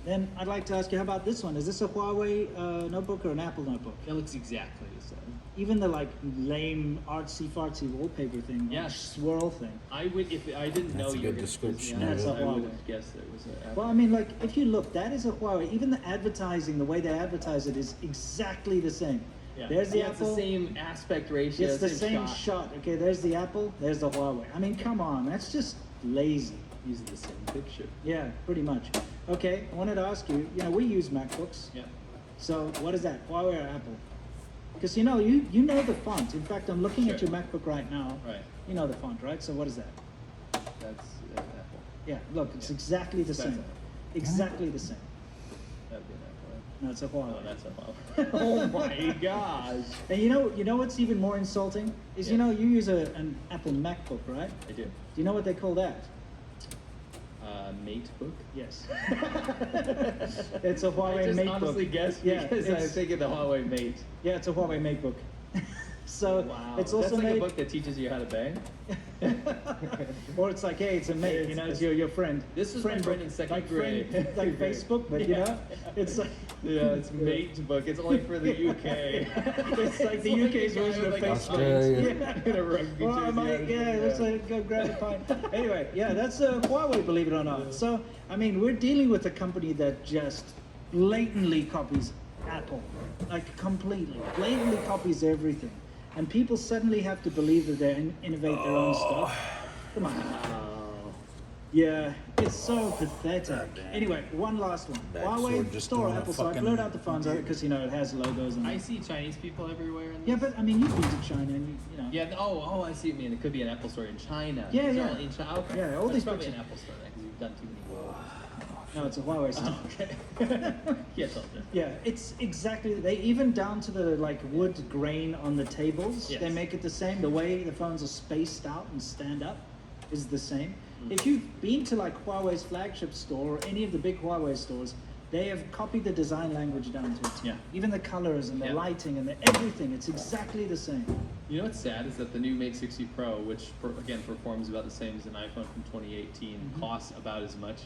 Then I'd like to ask you, how about this one? Is this a Huawei notebook or an Apple notebook? That looks exactly the same. Even the like lame artsy-fartsy wallpaper thing, Yeah. swirl thing. I would, if I didn't know you were going to That's a I would Huawei. have guessed it was an Apple. Well, I mean, like, if you look, that is a Huawei. Even the advertising, the way they advertise it is exactly the same. Yeah. There's the Yeah, Apple. It's the same aspect ratio. It's the same shot. Okay, there's the Apple, there's the Huawei. I mean, come on, that's just lazy. Using the same picture. Yeah, pretty much. Okay, I wanted to ask you, you know, we use MacBooks. Yeah. So what is that? Huawei or Apple? Because you know the font. In fact, I'm looking at your MacBook right now. Right. You know the font, right? So what is that? That's Apple. Yeah, look, it's exactly the same. Exactly the same. That'd be an Apple. Right? No, it's a Huawei. Oh, that's a Huawei. Oh my gosh. And you know what's even more insulting is you use an Apple MacBook, right? I do. Do you know what they call that? MateBook? Yes. It's a Huawei I just MateBook. honestly guessed because I think of the Huawei Mate. Yeah, it's a Huawei MateBook. So Wow. it's also That's like made, a book that teaches you how to bang. or it's like, hey, it's a mate, it's your friend. This is friend my friend book, in second like grade. friend, like Facebook, but it's like it's MateBook. It's only for the UK. it's like the UK's version of Facebook. Australia. Yeah. Well, I might, let's go grab a pint. Anyway, that's Huawei, believe it or not. So, I mean, we're dealing with a company that just blatantly copies Apple, like completely, blatantly copies everything. And people suddenly have to believe that they innovate their own stuff. Come on. Yeah, it's so pathetic. Anyway, one last one. Huawei store Apple, so I blurred out the phones because it has logos and I see Chinese people everywhere. In this. yeah, but I mean, you've been to China and you know. Yeah. Oh, I see. I mean, it could be an Apple store in China. Yeah, It's yeah. all in China. Okay. Yeah, all That's these probably pictures- an Apple store because you've done too many. No, it's a Huawei store. Okay. Yes, I'll do. Yeah, it's exactly. They even down to the like wood grain on the tables. Yes. They make it the same. The way the phones are spaced out and stand up is the same. Mm. If you've been to like Huawei's flagship store or any of the big Huawei stores, they have copied the design language down to it. Yeah. Even the colors and the Yeah. lighting and the everything. It's exactly the same. You know what's sad is that the new Mate 60 Pro, which again performs about the same as an iPhone from 2018, costs about as much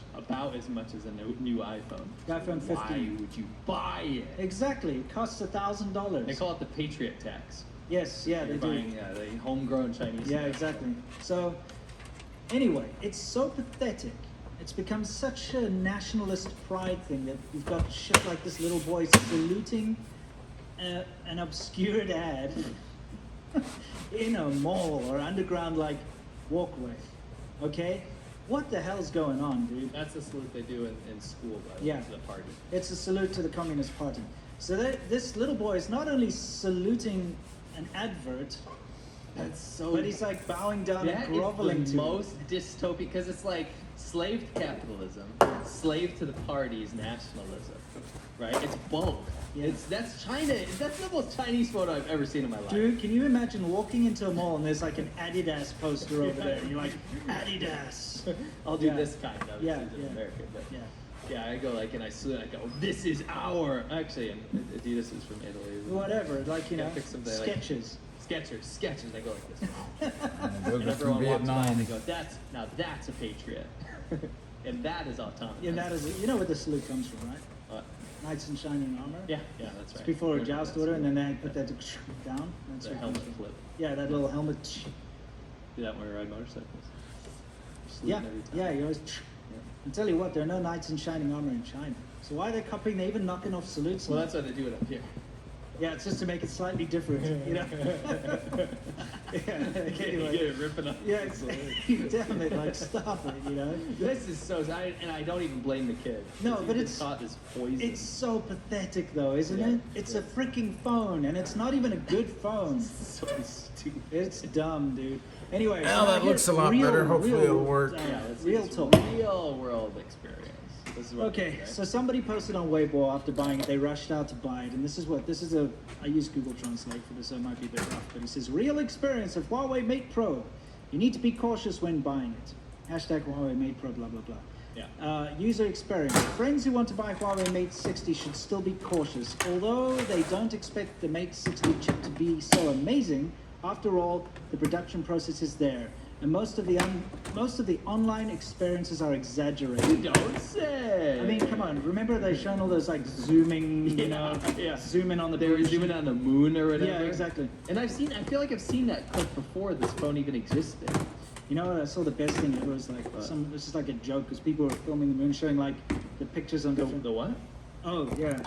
as a new iPhone. The iPhone 15. Why would you buy it? Exactly. It costs $1,000. They call it the Patriot tax. Yes, yeah, they You're do. buying the homegrown Chinese. Yeah, stuff. exactly. So, anyway, it's so pathetic. It's become such a nationalist pride thing that you've got shit like this little boy saluting an obscured ad in a mall or underground like walkway. Okay? What the hell's going on, dude? That's the salute they do in school, by the way, Yeah. to the party. It's a salute to the Communist Party. So this little boy is not only saluting an advert, That's so. but he's like bowing down That and groveling is to the it. most dystopic because it's like slave to capitalism, slave to the party's nationalism, right? It's both. Yeah. That's China. That's the most Chinese photo I've ever seen in my life. Dude, can you imagine walking into a mall and there's like an Adidas poster over there and you're like, Adidas. I'll do Yeah. this kind of. Yeah, This is yeah. American, but Yeah. I go like and I salute. I go, this is our. Actually, and Adidas is from Italy. Whatever, like, you Yeah, know, pick something like- sketches. Sketchers. I go like this. Those And are everyone from walks by and they Vietnam. go, that's a patriot, and that is autonomous. Yeah, that is, you know where the salute comes from, right? What? Knights in shining armor. Yeah, that's It's right. before a Learned joust that order, and then school. they put that down. That's The what helmet comes from. flip. Yeah, that little helmet. Do that when we ride motorcycles. Salute Yeah, every time. yeah, you always. I tell you what, there are no knights in shining armor in China. So why are they copying? They even knocking off salutes. Well, that's why they do it up here. Yeah, it's just to make it slightly different, you know. Anyway. You're ripping up. Yeah, the salute. damn it, like stop it, you know. This is so. And I don't even blame the kid. No, He's but been it's- taught this poison. It's so pathetic, though, isn't Yeah. it? It's a freaking phone, and it's not even a good phone. so stupid. It's dumb, dude. Anyway, Well, that looks a lot real- better. Hopefully real, it'll work. Yeah, real it's talk. real world experience. This is what Okay, right? so somebody posted on Weibo after buying it, they rushed out to buy it, and this is I use Google Translate for this, so it might be a bit rough, but it says, real experience of Huawei Mate Pro. You need to be cautious when buying it. Hashtag Huawei Mate Pro, blah, blah, blah. Yeah. User experience. Friends who want to buy Huawei Mate 60 should still be cautious. Although they don't expect the Mate 60 chip to be so amazing, after all, the production process is there. And most of the online experiences are exaggerated. Don't say. I mean, come on. Remember they shown all those like zooming, you know, zoom in on the They were British- zooming on the moon or whatever. Yeah, exactly. And I feel like I've seen that clip before this phone even existed. You know what? I saw the best thing ever was like this is like a joke because people were filming the moon, showing like the pictures on different. The what? Oh yeah.